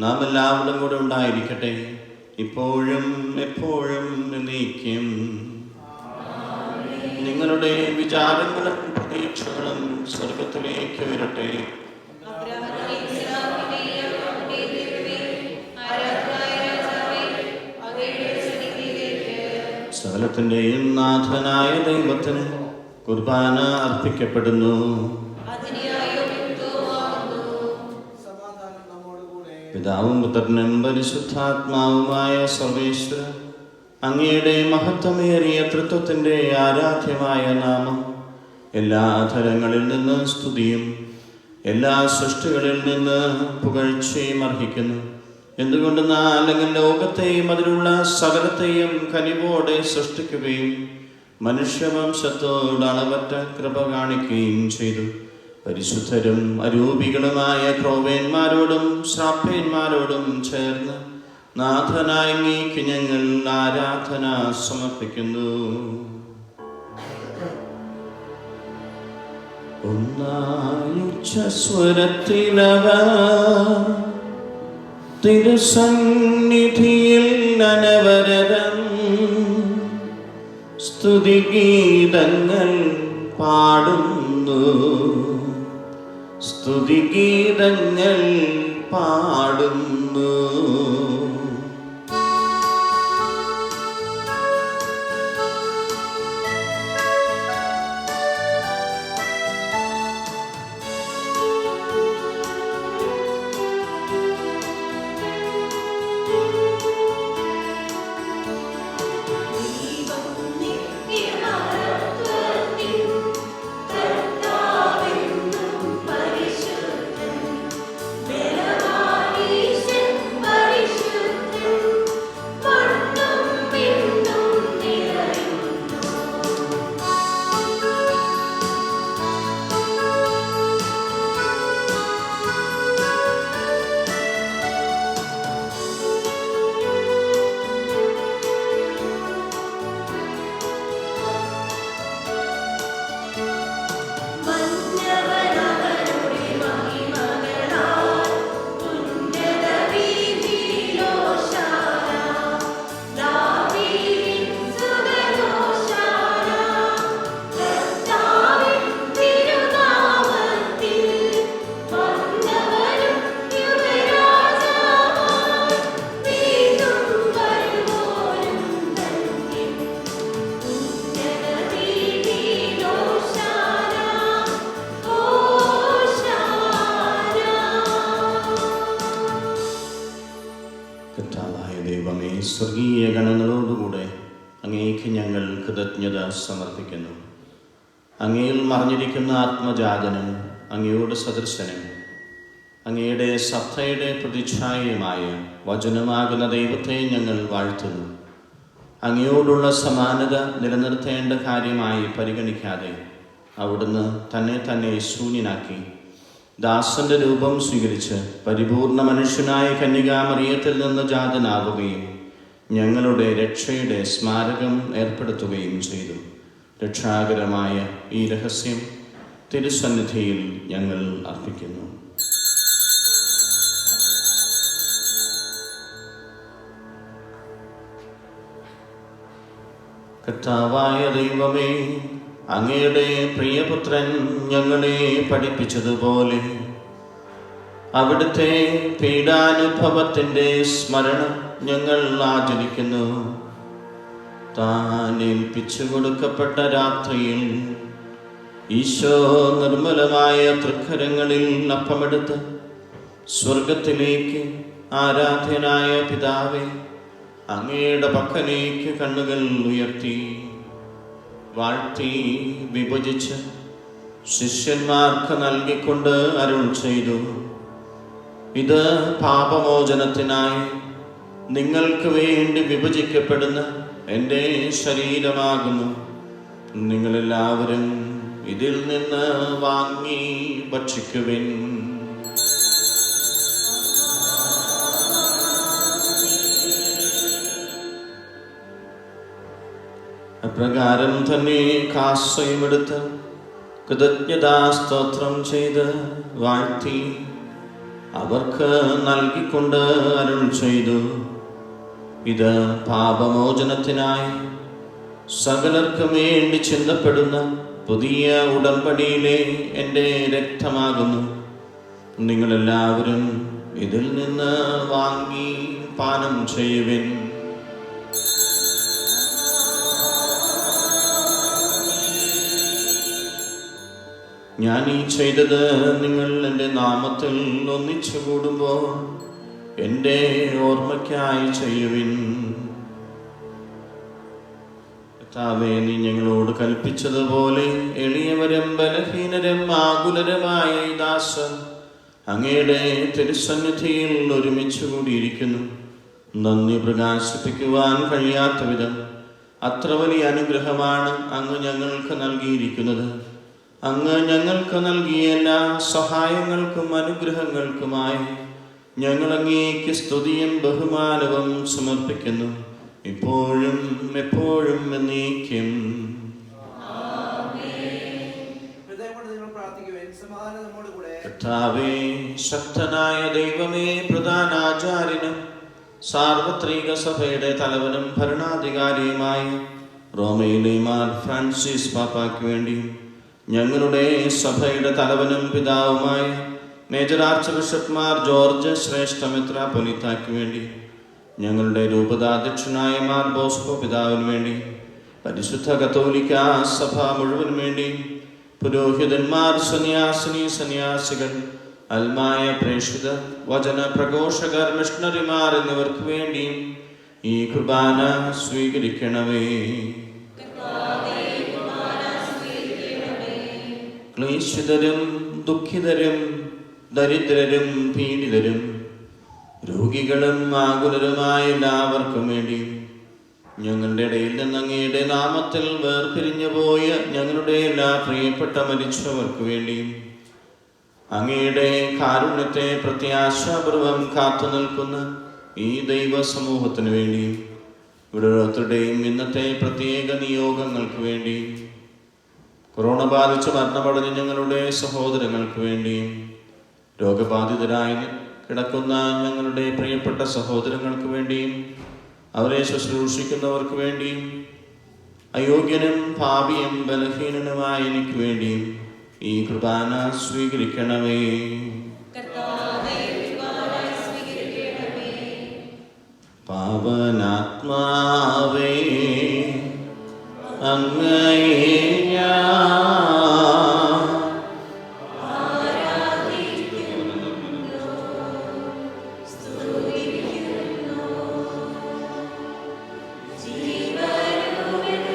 നാം എല്ലാവരും കൂടെ ഉണ്ടായിരിക്കട്ടെ, ഇപ്പോഴും എപ്പോഴും എന്നേക്കും. നിങ്ങളുടെ വിചാരങ്ങളും പ്രതീക്ഷകളും സ്വർഗത്തിലേക്ക് ഉയരട്ടെ. സകലത്തിന്റെയും നാഥനായ ദൈവത്തിന് കുർബാന അർപ്പിക്കപ്പെടുന്നു. പിതാവും പുത്രനും പരിശുദ്ധാത്മാവുമായ സർവേശ്വര, അങ്ങയുടെ മഹത്വമേറിയ തൃത്വത്തിന്റെ ആരാധ്യമായ നാമം എല്ലാ തലങ്ങളിൽ നിന്ന് സ്തുതിയും എല്ലാ സൃഷ്ടികളിൽ നിന്ന് പുകഴ്ചയും അർഹിക്കുന്നു. എന്തുകൊണ്ടെന്നാൽ അങ്ങ് ലോകത്തെയും അതിലുള്ള സകലത്തെയും കനിവോടെ സൃഷ്ടിക്കുകയും മനുഷ്യവംശത്തോട് അളവറ്റ കൃപ കാണിക്കുകയും ചെയ്തു. പരിശുദ്ധരും അരൂപികളുമായ ക്രോവേന്മാരോടും ശ്രാപ്പേന്മാരോടും ചേർന്ന് നാഥനായ അങ്ങേക്ക് ഞങ്ങൾ ആരാധന സമർപ്പിക്കുന്നു. ഒന്നായുച്ചസ്വരത്തിലവർ തിരുസന്നിധിയിൽ അനവരതം സ്തുതിഗീതങ്ങൾ പാടുന്നു, സ്തുതിഗീതങ്ങൾ പാടുന്നു. പരിശുദ്ധൻ അങ്ങേക്ക് ഞങ്ങൾ കൃതജ്ഞത സമർപ്പിക്കുന്നു. അങ്ങയിൽ മറിഞ്ഞിരിക്കുന്ന ആത്മജാതനും അങ്ങയോട് സദൃശനും അങ്ങയുടെ സത്തയുടെ പ്രതിച്ഛായയുമായ വചനമാകുന്ന ദൈവത്തെ ഞങ്ങൾ വാഴ്ത്തുന്നു. അങ്ങയോടുള്ള സമാനത നിലനിർത്തേണ്ട കാര്യമായി പരിഗണിക്കാതെ അവിടുന്ന് തന്നെ ശൂന്യനാക്കി ദാസന്റെ രൂപം സ്വീകരിച്ച് പരിപൂർണ മനുഷ്യനായ കന്യകാമറിയത്തിൽ നിന്ന് ജാതനാവുകയും ഞങ്ങളുടെ രക്ഷയുടെ സ്മാരകം ഏർപ്പെടുത്തുകയും ചെയ്തു. രക്ഷാകരമായ ഈ രഹസ്യം തിരുസന്നിധിയിൽ ഞങ്ങൾ അർപ്പിക്കുന്നു. കർത്താവായ ദൈവമേ, അങ്ങയുടെ പ്രിയപുത്രൻ ഞങ്ങളെ പഠിപ്പിച്ചതുപോലെ അവിടുത്തെ പീഡാനുഭവത്തിൻ്റെ സ്മരണ ഞങ്ങൾ ആചരിക്കുന്നു. താൻ ഏൽപ്പിച്ചു കൊടുക്കപ്പെട്ട രാത്രിയിൽ ഈശോ നിർമ്മലമായ തൃക്കരങ്ങളിൽ അപ്പമെടുത്ത് സ്വർഗത്തിലേക്ക് ആരാധ്യനായ പിതാവേ, അങ്ങയുടെ പക്കലേക്ക് കണ്ണുകൾ ഉയർത്തി വാഴ്ത്തി വിഭജിച്ച് ശിഷ്യന്മാർക്ക് നൽകിക്കൊണ്ട് അരുൾ ചെയ്തു: ഇത് പാപമോചനത്തിനായി നിങ്ങൾക്ക് വേണ്ടി വിഭജിക്കപ്പെടുന്ന എൻ്റെ ശരീരമാകുന്നു. നിങ്ങളെല്ലാവരും ഇതിൽ നിന്ന് വാങ്ങി ഭക്ഷിക്കുവിൻ. അപ്രകാരം തന്നെ കാസയുമെടുത്ത് കൃതജ്ഞതാസ്തോത്രം ചെയ്ത് വാഴ്ത്തി അവർക്ക് നൽകിക്കൊണ്ട് അരുൾ ചെയ്തു: ഇത് പാപമോചനത്തിനായി സകലർക്കും വേണ്ടി ചിന്തപ്പെടുന്ന പുതിയ ഉടമ്പടിയിലെ എൻ്റെ രക്തമാകുന്നു. നിങ്ങളെല്ലാവരും ഇതിൽ നിന്ന് വാങ്ങി പാനം ചെയ്യുവിൻ. ഞാൻ ഈ ചെയ്തത് നിങ്ങൾ എൻ്റെ നാമത്തിൽ ഒന്നിച്ചു കൂടുമ്പോൾ എൻ്റെ ഓർമ്മയ്ക്കായി ചെയ്യുവിൻ. കർത്താവേ, നീ ഞങ്ങളോട് കൽപ്പിച്ചതുപോലെ എളിയവരും ബലഹീനരും ആകുലരുമായ ഈ ദാസൻ അങ്ങയുടെ തിരുസന്നിധിയിൽ ഒരുമിച്ച് കൂടിയിരിക്കുന്നു. നന്ദി പ്രകാശിപ്പിക്കുവാൻ കഴിയാത്ത വിധം അത്ര വലിയ അനുഗ്രഹമാണ് അങ്ങ് ഞങ്ങൾക്ക് നൽകിയിരിക്കുന്നത്. അങ്ങ് ഞങ്ങൾക്ക് നൽകിയ എല്ലാ സഹായങ്ങൾക്കും അനുഗ്രഹങ്ങൾക്കുമായി ഞങ്ങൾ അങ്ങേക്ക് സ്തുതിയും ബഹുമാനവും സമർപ്പിക്കുന്നു, ഇപ്പോഴും എപ്പോഴും എന്നേക്കും. കർത്താവേ, ശക്തനായ ദൈവമേ, പ്രധാനാചാര്യനും സാർവത്രിക സഭയുടെ തലവനും ഭരണാധികാരിയുമായ റോമയിലെ മാർ ഫ്രാൻസിസ് പാപ്പായ്ക്ക് വേണ്ടി ഞങ്ങളുടെ സഭയുടെ തലവനും പിതാവുമായ major arch bishop Mar George ശ്രേഷ്ഠ മെത്രാപ്പൊലീത്തായ്ക്ക് വേണ്ടി ഞങ്ങളുടെ രൂപതാധ്യക്ഷനായ മാർ ബോസ്കോ പിതാവിന് വേണ്ടി പരിശുദ്ധ കത്തോലിക്ക സഭ മുഴുവൻ വേണ്ടി പുരോഹിതന്മാർ, സന്യാസികൾ, അൽമായ പ്രേക്ഷിതർ, വചന പ്രഘോഷകർ, മിഷണറിമാർ എന്നിവർക്ക് വേണ്ടിയും ഈ കുർബാന സ്വീകരിക്കണമേ. ക്ലേശിതരും ദുഃഖിതരും ദരിദ്രരും പീഡിതരും രോഗികളും ആകുലരുമായ എല്ലാവർക്കും വേണ്ടി ഞങ്ങളുടെ ഇടയിൽ നിന്ന് അങ്ങയുടെ നാമത്തിൽ വേർപിരിഞ്ഞു പോയ ഞങ്ങളുടെ എല്ലാ പ്രിയപ്പെട്ട മരിച്ചവർക്ക് വേണ്ടിയും അങ്ങയുടെ കാരുണ്യത്തെ പ്രത്യാശാപൂർവം കാത്തു നിൽക്കുന്ന ഈ ദൈവ സമൂഹത്തിന് വേണ്ടിയും ഇവിടെ ഓരോരുത്തരുടെയും ഇന്നത്തെ പ്രത്യേക നിയോഗങ്ങൾക്ക് വേണ്ടിയും കൊറോണ ബാധിച്ച് മരണമടഞ്ഞ ഞങ്ങളുടെ സഹോദരങ്ങൾക്ക് വേണ്ടിയും രോഗബാധിതരായി കിടക്കുന്ന ഞങ്ങളുടെ പ്രിയപ്പെട്ട സഹോദരങ്ങൾക്ക് വേണ്ടിയും അവരെ ശുശ്രൂഷിക്കുന്നവർക്ക് വേണ്ടിയും അയോഗ്യനും പാപിയും ബലഹീനനുമായ എനിക്ക് വേണ്ടിയും ഈ കുർബാന സ്വീകരിക്കണമേ. പാവനാത്മാവേ, അങ്ങയെ ജീവൻ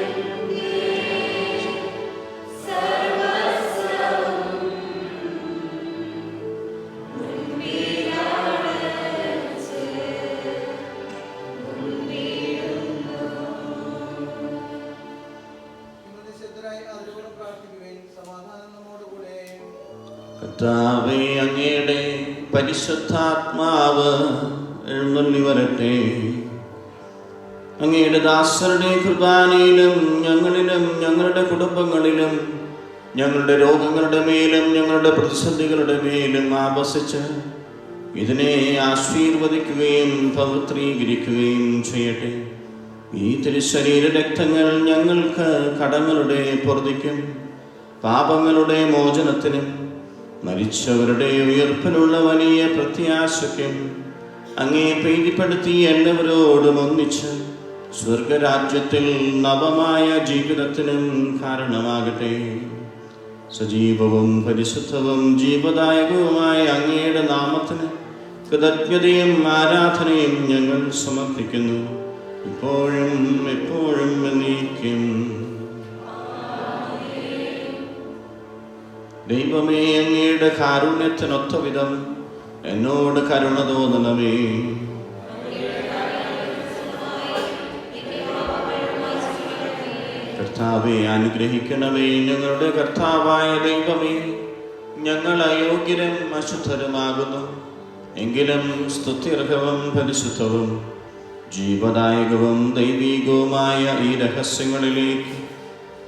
കർത്താവേ, അങ്ങയുടെ പരിശുദ്ധാത്മാവ് എഴുന്നള്ളി വരട്ടെ. അങ്ങയുടെ ദാസരുടെ കുർബാനയിലും ഞങ്ങളിലും ഞങ്ങളുടെ കുടുംബങ്ങളിലും ഞങ്ങളുടെ രോഗങ്ങളുടെ മേലും ഞങ്ങളുടെ പ്രതിസന്ധികളുടെ മേലും ആവസിച്ച് ഇതിനെ ആശീർവദിക്കുകയും പവിത്രീകരിക്കുകയും ചെയ്യട്ടെ. ഈ തിരുശരീര രക്തങ്ങൾ ഞങ്ങൾക്ക് കടങ്ങളുടെ പൊറുതിക്കും പാപങ്ങളുടെ മോചനത്തിനും മരിച്ചവരുടെ ഉയർപ്പിനുള്ള വലിയ പ്രത്യാശയ്ക്കും അങ്ങേ പ്രീതിപ്പെടുത്തി എല്ലാവരോടും ഒന്നിച്ച് സ്വർഗരാജ്യത്തിൽ നവമായ ജീവിതത്തിനും കാരണമാകട്ടെ. സജീവവും പരിശുദ്ധവും ജീവദായകവുമായ അങ്ങയുടെ നാമത്തിന് കൃതജ്ഞതയും ആരാധനയും ഞങ്ങൾ സമർപ്പിക്കുന്നു, ഇപ്പോഴും എപ്പോഴും എന്നേക്കും. ദൈവമേ, അങ്ങയുടെ കാരുണ്യത്തിനൊത്ത വിധം എന്നോട് കരുണ തോന്നണമേ. കർത്താവെ, അനുഗ്രഹിക്കണമേ. ഞങ്ങളുടെ കർത്താവായ ദൈവമേ, ഞങ്ങൾ അയോഗ്യരും അശുദ്ധരുമാകുന്നു. എങ്കിലും സ്തുത്യർഹവും പരിശുദ്ധവും ജീവദായകവും ദൈവികവുമായ ഈ രഹസ്യങ്ങളിലേക്ക്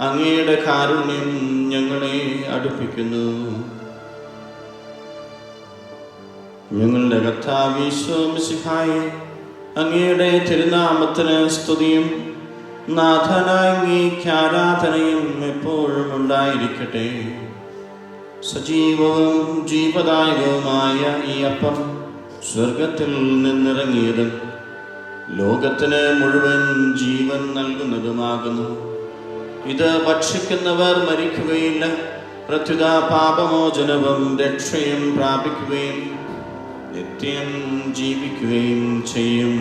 അങ്ങയുടെ കാരുണ്യം ഞങ്ങളെ അടുപ്പിക്കുന്നു. ഞങ്ങളുടെ കർത്താവ് ഈശോ മിശിഹായേ, അങ്ങയുടെ തിരുനാമത്തിന് സ്തുതിയും നാഥനായ അങ്ങേയ്ക്ക് ആരാധനയും എപ്പോഴും ഉണ്ടായിരിക്കട്ടെ. സജീവവും ജീവദായകവുമായ ഈ അപ്പം സ്വർഗത്തിൽ നിന്നിറങ്ങിയതും ലോകത്തിന് മുഴുവൻ ജീവൻ നൽകുന്നതുമാകുന്നു. ഇത് ഭക്ഷിക്കുന്നവർ മരിക്കുകയില്ല, പ്രത്യുത പാപമോചനവും രക്ഷയും പ്രാപിക്കുകയും നിത്യം ജീവിക്കുകയും ചെയ്യും.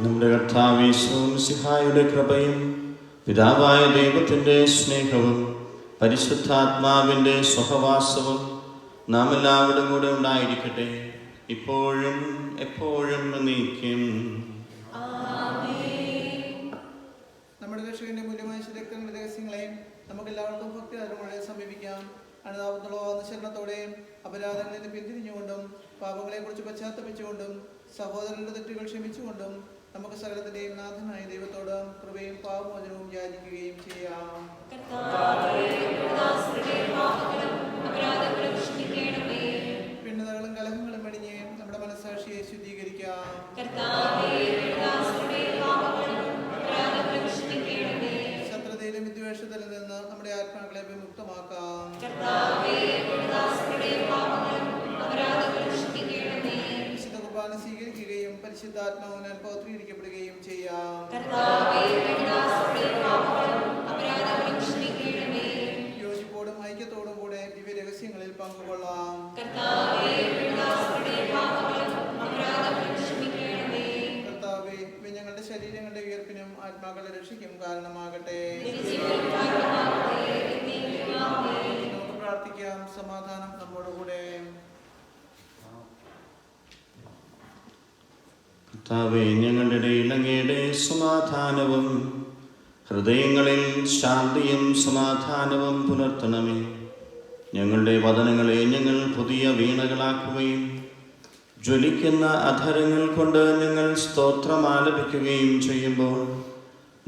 നമ്മുടെ കർത്താവ് യേശു മിശിഹായുടെ കൃപയും പിതാവായ ദൈവത്തിൻ്റെ സ്നേഹവും പരിശുദ്ധാത്മാവിൻ്റെ സഹവാസവും നാം എല്ലാവരും കൂടെ ഉണ്ടായിരിക്കട്ടെ, ഇപ്പോഴും എപ്പോഴും എന്നേക്കും. നമ്മുടെ രക്ഷകന്റെ മൂല്യമായ രക്തങ്ങളുടെ രഹസ്യങ്ങളെയും നമുക്കെല്ലാവർക്കും ഭക്തിയോടെ സമീപിക്കാം. അനുതാപത്തോടെ ശരണത്തോടെയും അപരാധങ്ങളിൽ നിന്ന് പിന്തിരിഞ്ഞുകൊണ്ടും പാപങ്ങളെക്കുറിച്ച് പശ്ചാത്തപിച്ചുകൊണ്ടും സഹോദരങ്ങളുടെ തെറ്റുകൾ ക്ഷമിച്ചുകൊണ്ടും നമുക്ക് സകലത്തിന്റെയും നാഥനായ ദൈവത്തോട് കൃപയും പാപമോചനവും യാചിക്കുകയും ചെയ്യാം. ഭിന്നതകളും കലഹങ്ങളും അടിഞ്ഞ് നമ്മുടെ മനസ്സാക്ഷിയെ ശുദ്ധീകരിക്കാം. ശത്രുതയിലും വിദ്വേഷത്തിലും നിന്ന് നമ്മുടെ ആത്മാക്കളെ വിമുക്തമാക്കാം. വിശുദ്ധ കുർബാന സ്വീകരിക്കുകയും പരിശുദ്ധാത്മാവിനാൽ പൗത്രീകരിക്കപ്പെടുകയും ചെയ്യാം. യോജിപ്പോടും ഐക്യത്തോടും കൂടെ ദിവ്യ രഹസ്യങ്ങളിൽ പങ്കുകൊള്ളാം. കർത്താവേ, ഞങ്ങളുടെ ശരീരങ്ങളുടെ ഉയർപ്പിനും ആത്മാക്കളുടെ രക്ഷയ്ക്കും കാരണമാകട്ടെ. നമുക്ക് പ്രാർത്ഥിക്കാം. സമാധാനം നമ്മോടുകൂടെ. കർത്താവേ, ഞങ്ങളുടെ ഇടയിൽ അങ്ങയുടെ സമാധാനവും ഹൃദയങ്ങളിൽ ശാന്തിയും സമാധാനവും പുലർത്തണമേ. ഞങ്ങളുടെ വചനങ്ങളെ ഞങ്ങൾ പുതിയ വീണകളാക്കുകയും ജ്വലിക്കുന്ന അധരങ്ങൾ കൊണ്ട് ഞങ്ങൾ സ്തോത്രം ആലപിക്കുകയും ചെയ്യുമ്പോൾ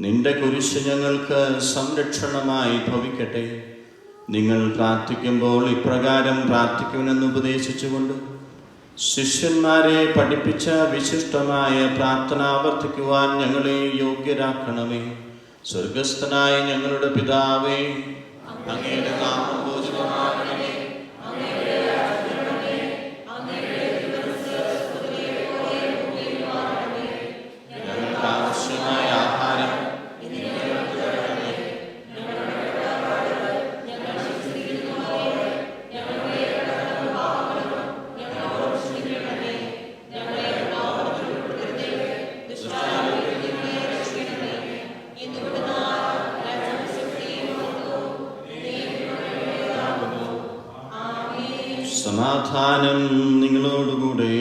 നിന്റെ കുരിശ് ഞങ്ങൾക്ക് സംരക്ഷണമായി ഭവിക്കട്ടെ. നിങ്ങൾ പ്രാർത്ഥിക്കുമ്പോൾ ഇപ്രകാരം പ്രാർത്ഥിക്കുമെന്ന് ഉപദേശിച്ചുകൊണ്ട് ശിഷ്യന്മാരെ പഠിപ്പിച്ച വിശിഷ്ടമായ പ്രാർത്ഥന ആവർത്തിക്കുവാൻ ഞങ്ങളെ യോഗ്യരാക്കണമേ. സ്വർഗസ്ഥനായ ഞങ്ങളുടെ പിതാവേ, അങ്ങയുടെ നാമം പൂജിതമാകണമേ. ഞങ്ങൾക്ക് ആവശ്യമായ ആഹാരം സമാധാനം നിങ്ങളോടുകൂടെ.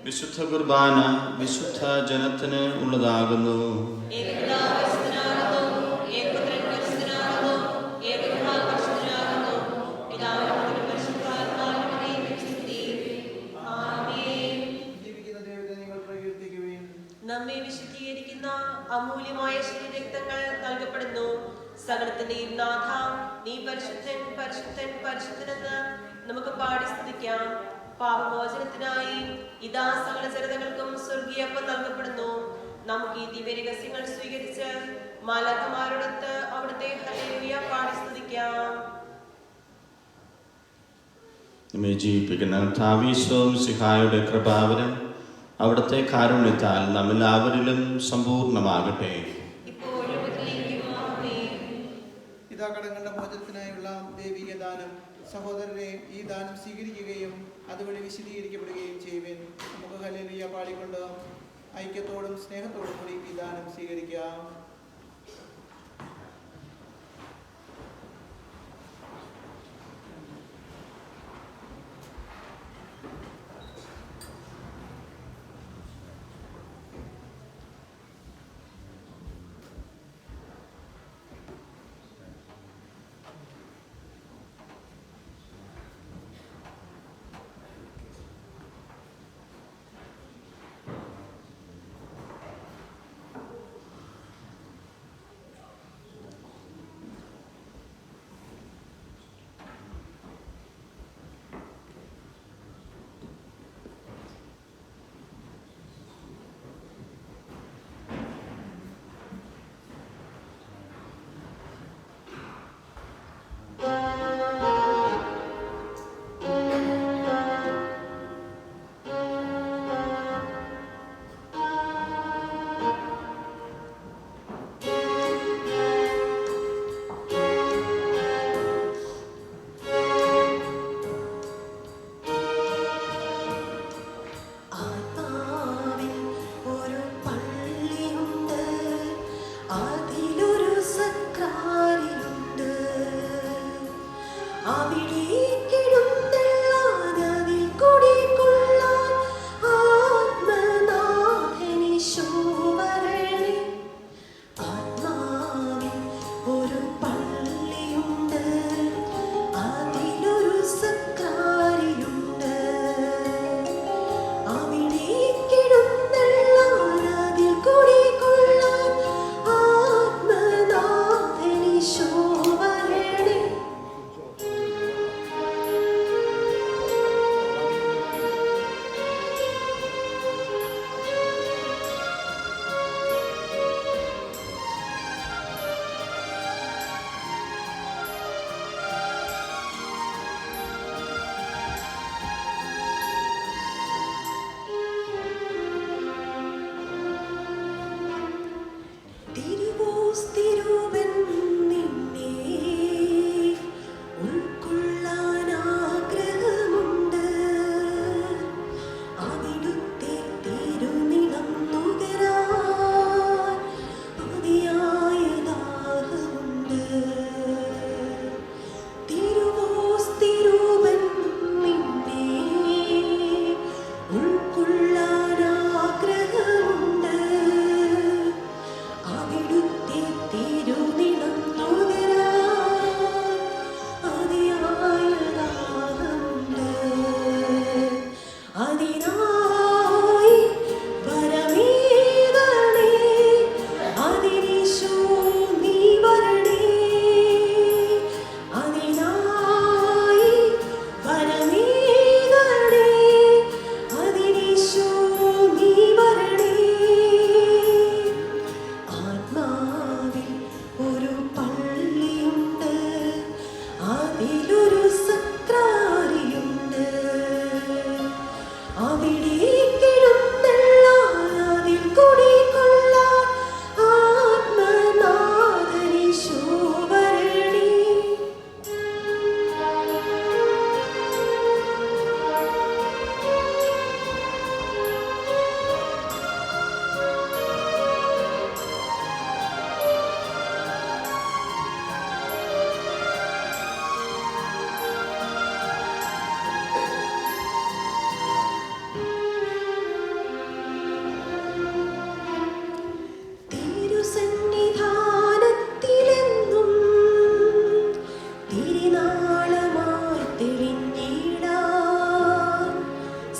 വിശുദ്ധ കുർബാന വിശുദ്ധ ജനത്തിന് ഉള്ളതാകുന്നു. ജീവിക്കുന്ന ദൈവത്തെ നിങ്ങൾ പ്രകീർത്തിക്കുവിൻ. നമ്മെ വിശുദ്ധീകരിക്കുന്ന അമൂല്യമായ ശരീരരക്തങ്ങൾ നൽകപ്പെടുന്നു. സകലത്തിന്റെയും നാഥ, നീ പരിശുദ്ധൻ പരിശുദ്ധൻ പരിശുദ്ധനെന്ന് നമുക്ക് പാടി സ്തുതിക്കാം. പാപമോചനത്തിനായി ഇതാ സകല ജനതകൾക്കും സ്വർഗീയപ്പം നൽകപ്പെടുന്നു. നമുക്ക് ഈ ദിവ്യരഹസ്യങ്ങൾ സ്വീകരിച്ച് മാലാഖമാരോടൊത്ത് അവിടുത്തെ ഹല്ലേലൂയ പാടി സ്തുതിക്കാം. നമ്മെ ജീവിപ്പിക്കുന്ന കർത്താവീശോം സിഹായുടെ കൃപാവരം അവിടുത്തെ കാരുണ്യത്താൽ നമ്മെല്ലാവരിലും സമ്പൂർണ്ണമാകട്ടെ. ഇപ്പോഴും ഇതിലേക്കും ആമേൻ. ഇതാ കടങ്ങളുടെ മോചനത്തിനായുള്ള ദൈവിക ദാനം. സഹോദരരെ, ഈ ദാനം സ്വീകരിക്കുകയും അതുവഴി വിശദീകരിക്കപ്പെടുകയും ചെയ്യുവാൻ നമുക്ക് ഹല്ലേലൂയ പാടിക്കൊണ്ട് ഐക്യത്തോടും സ്നേഹത്തോടും കൂടി ഈ ദാനം സ്വീകരിക്കാം.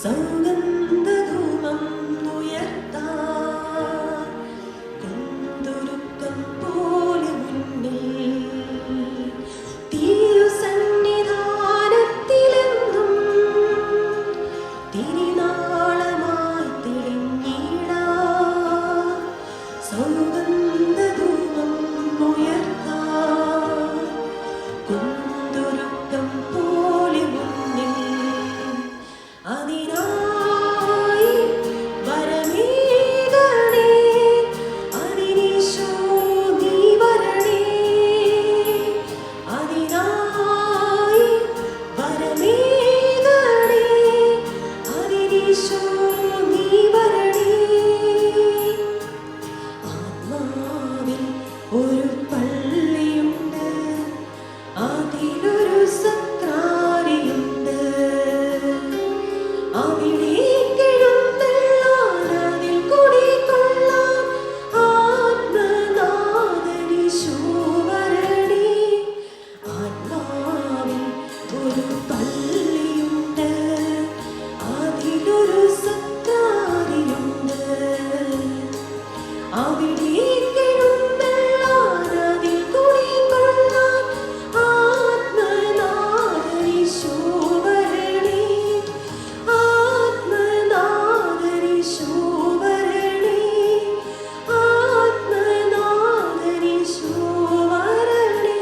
സൗഗന്ധധൂമം ഉയർത്താൻ കുന്തുരുക്കം പോലെ മുന്നിൽ തിരുസന്നിധാനത്തിലെന്നും തിരുനാളമായി തെളിഞ്ഞിടാൻ സൗഗന്ധധൂമം ഉയർത്താൻ കുന്തുരുക്കം പോലെ മുന്നിൽ അതിനായി വരമേകണേ അതിനീശോ നീ വരണേ അതിനായി വരമേകണേ അതിനീശോ നീ വരണേ ആത്മാവിൽ ഒരു പള്ളിയുണ്ട് അതിലൊരു സക്രാരിയുണ്ട് അവിടേക്കെഴുന്നള്ളാൻ അതിൽ കുടികൊള്ളാൻ ആത്മനാഥനീശോ വരണേ ആത്മാവിൽ ഒരു പള്ളിയുണ്ട് അതിലൊരു സക്രാരിയുണ്ട് അവിടേക്കെഴുന്നള്ളാൻ അതിൽ കുടികൊള്ളാൻ ആത്മനാഥനീശോ വരണേ ആത്മനാഥനീശോ വരണേ ആത്മനാഥനീശോ വരണേ.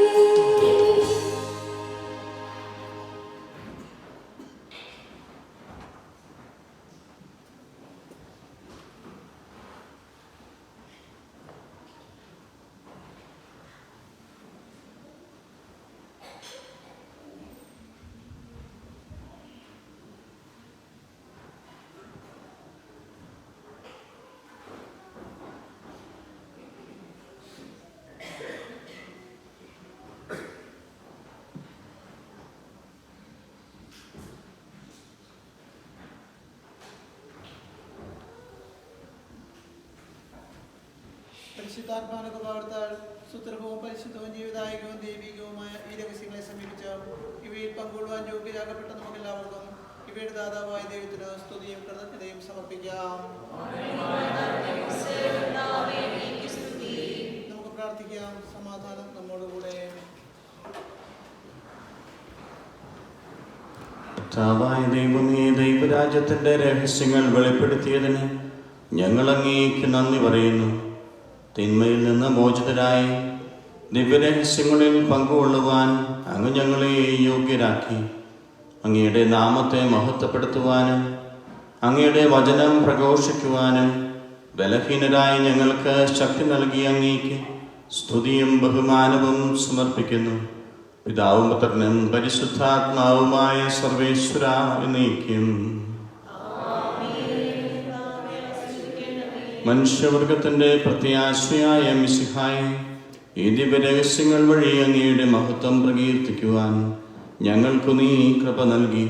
പരിശുദ്ധാത്മാവിനൊക്കെ പകർത്താൽ സുത്രഭവും പരിശുദ്ധവും ജീവിതായകവും ദൈവികവുമായ ഈ രഹസ്യങ്ങളെ സമീപിച്ച ഇവയിൽ പങ്കുകൊള്ളുവാൻ യോഗ്യരാകപ്പെട്ട നമുക്കെല്ലാവർക്കും ഇവയുടെ ദാതാവായ ദൈവത്തിന് സ്തുതിയും കൃതജ്ഞതയും സമർപ്പിക്കാം. നമുക്ക് പ്രാർത്ഥിക്കാം. സമാധാനം നമ്മോടുകൂടെ. കർത്താവായ ദൈവമേ, ദൈവരാജ്യത്തിൻ്റെ രഹസ്യങ്ങൾ വെളിപ്പെടുത്തിയതിന് ഞങ്ങൾ അങ്ങേക്ക് നന്ദി പറയുന്നു. തിന്മയിൽ നിന്ന് മോചിതരായി ദിവ്യരഹസ്യങ്ങളിൽ പങ്കുകൊള്ളുവാൻ അങ്ങ് ഞങ്ങളെ യോഗ്യരാക്കി. അങ്ങയുടെ നാമത്തെ മഹത്വപ്പെടുത്തുവാനും അങ്ങയുടെ വചനം പ്രഘോഷിക്കുവാനും ബലഹീനരായി ഞങ്ങൾക്ക് ശക്തി നൽകിയ അങ്ങേക്ക് സ്തുതിയും ബഹുമാനവും സമർപ്പിക്കുന്നു. പിതാവും പുത്രനും പരിശുദ്ധാത്മാവുമായ സർവേശ്വര എന്നേക്കും. മനുഷ്യവർഗത്തിൻ്റെ പ്രത്യാശയായ മിശിഹായെ, ഈ ദിവ്യരഹസ്യങ്ങൾ വഴി അങ്ങയുടെ മഹത്വം പ്രകീർത്തിക്കുവാൻ ഞങ്ങൾക്കു നീ കൃപ നൽകി.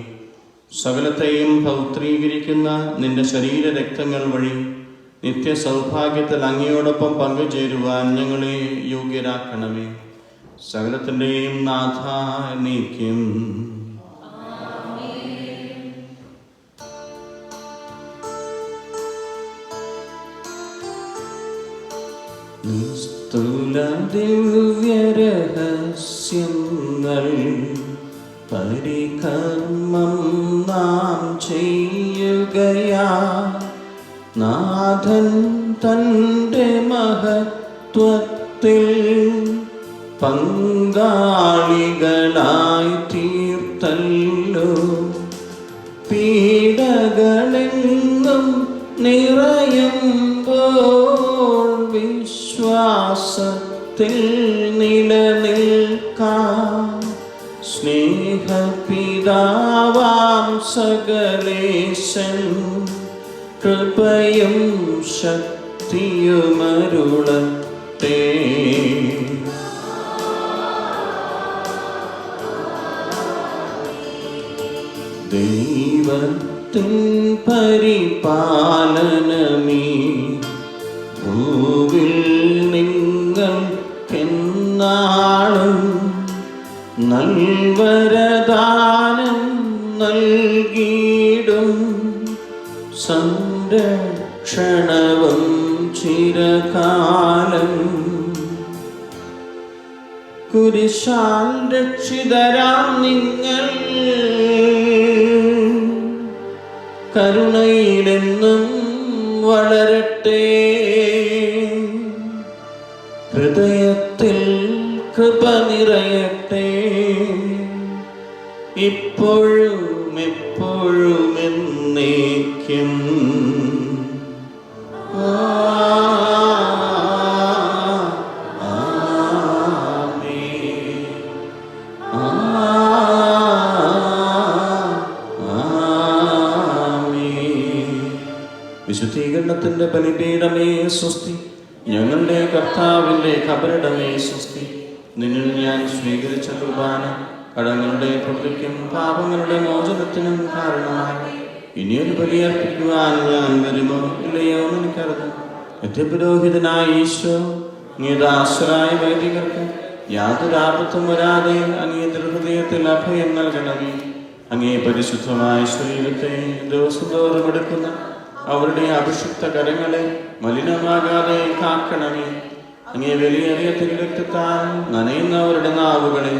സകലത്തെയും പൗത്രീകരിക്കുന്ന നിന്റെ ശരീരരക്തങ്ങൾ വഴി നിത്യസൗഭാഗ്യത്തിൽ അങ്ങയോടൊപ്പം പങ്കുചേരുവാൻ ഞങ്ങളെ യോഗ്യരാക്കണമേ. സകലത്തിൻ്റെയും നാഥ എന്നേക്കും. നിസ്തുല ദിവ്യരഹസ്യങ്ങൾ പരികർമ്മം നാം ചെയ്യുകയാ. നാഥൻ തൻ്റെ മഹത്വത്തിൽ പങ്കാളികളായി തീർത്തല്ലോ. പീഡകളെങ്ങും നിറയുമ്പോൾ വിശ്വാസത്തിൽ നിലനിൽക്കാം. സ്നേഹപിതാവാം സകലേശൻ കൃപയും ശക്തിയുമരുളട്ടെ. ദൈവത്തിൻ പരിപാലനമേ ഭൂവിൽ നിങ്ങൾക്കെന്നാളും നൽവരദാനം നൽകിയിടും. സംരക്ഷണവും ചിരകാലം കുരിശാൽ രക്ഷിതരാം നിങ്ങൾ കരുണയിലെന്നും വളരട്ടെ. ഹൃദയത്തിൽ കൃപ നിറയട്ടെ, ഇപ്പോഴും എപ്പോഴും എന്നേക്കും. വിശുദ്ധീകരണത്തിന്റെ ബലിപീഠമേ സ്വസ്തി, ഞങ്ങളുടെ കർത്താവിന്റെ ഖബറിടമേ സ്വസ്തി. നിന്നിൽ ഞാൻ സ്വീകരിച്ച കുർബാന കടങ്ങളുടെ പ്രവൃത്തിക്കും പാപങ്ങളുടെ മോചനത്തിനും കാരണമായി ഇനിയൊരു ബലിയർപ്പിക്കുവാൻ ഞാൻ വരുമോ ഇല്ലയോ എന്ന് എനിക്കറിയാം. നിത്യപുരോഹിതനായ ഈശോ നീദാസരായ വൈദികർക്ക് യാതൊരു ആപത്തും വരാതെ അങ്ങേ ഹൃദയത്തിൽ അഭയം നൽകണമേ. അങ്ങേ പരിശുദ്ധമായ ശരീരത്തെ ദിവസം തോറും എടുക്കുന്ന അവരുടെ അഭിഷിക്ത കരങ്ങളെ മലിനമാകാതെ കാക്കണമേ. അങ്ങേ വിലയേറിയ തിരുരക്തത്താൽ നനയുന്നവരുടെ നാവുകളെ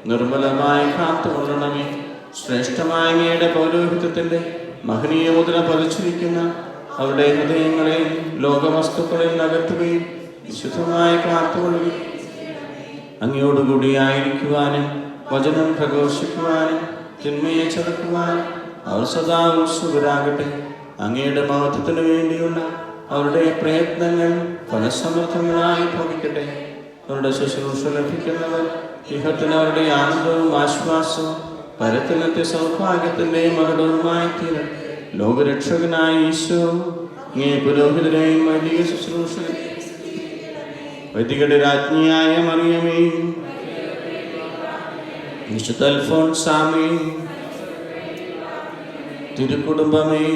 നിർമ്മലമായി കാത്തുകൊള്ളണമേ. ശ്രേഷ്ഠമായ അങ്ങയുടെ പൗരോഹിത്യത്തിന്റെ മഹനീയ മുദ്ര പതിച്ചിരിക്കുന്ന അവരുടെ ഹൃദയങ്ങളെ ലോകവസ്തുക്കളിൽ അകറ്റുകയും വിശുദ്ധമായി കാത്തുകൊള്ളുകയും അങ്ങയോടുകൂടിയായിരിക്കുവാനും വചനം പ്രഘോഷിക്കുവാനും തിന്മയെ ചെറുക്കുവാനും അവർ സദാ ഉത്സുകരാകട്ടെ. അങ്ങയുടെ മഹത്വത്തിനു വേണ്ടിയുള്ള അവരുടെ പ്രയത്നങ്ങൾ ഫലസമൃദ്ധങ്ങളായി ഭവിക്കട്ടെ. അവരുടെ ശുശ്രൂഷ ലഭിക്കുന്നവർ ഇഹത്തിന് അവരുടെ ആനന്ദവും ആശ്വാസവും പരത്തിനത്തെ സൗഭാഗ്യത്തിന്റെ മകുടവുമായി തീരും. ലോകരക്ഷകനായ ഈശോ അങ്ങേ പുരോഹിതരെയും വൈദിക ശുശ്രൂഷ വൈദികരുടെ രാജ്ഞിയായ മറിയമേ, വിശുദ്ധ അൽഫോൻസാമേ, തിരുക്കുടുംബമേ,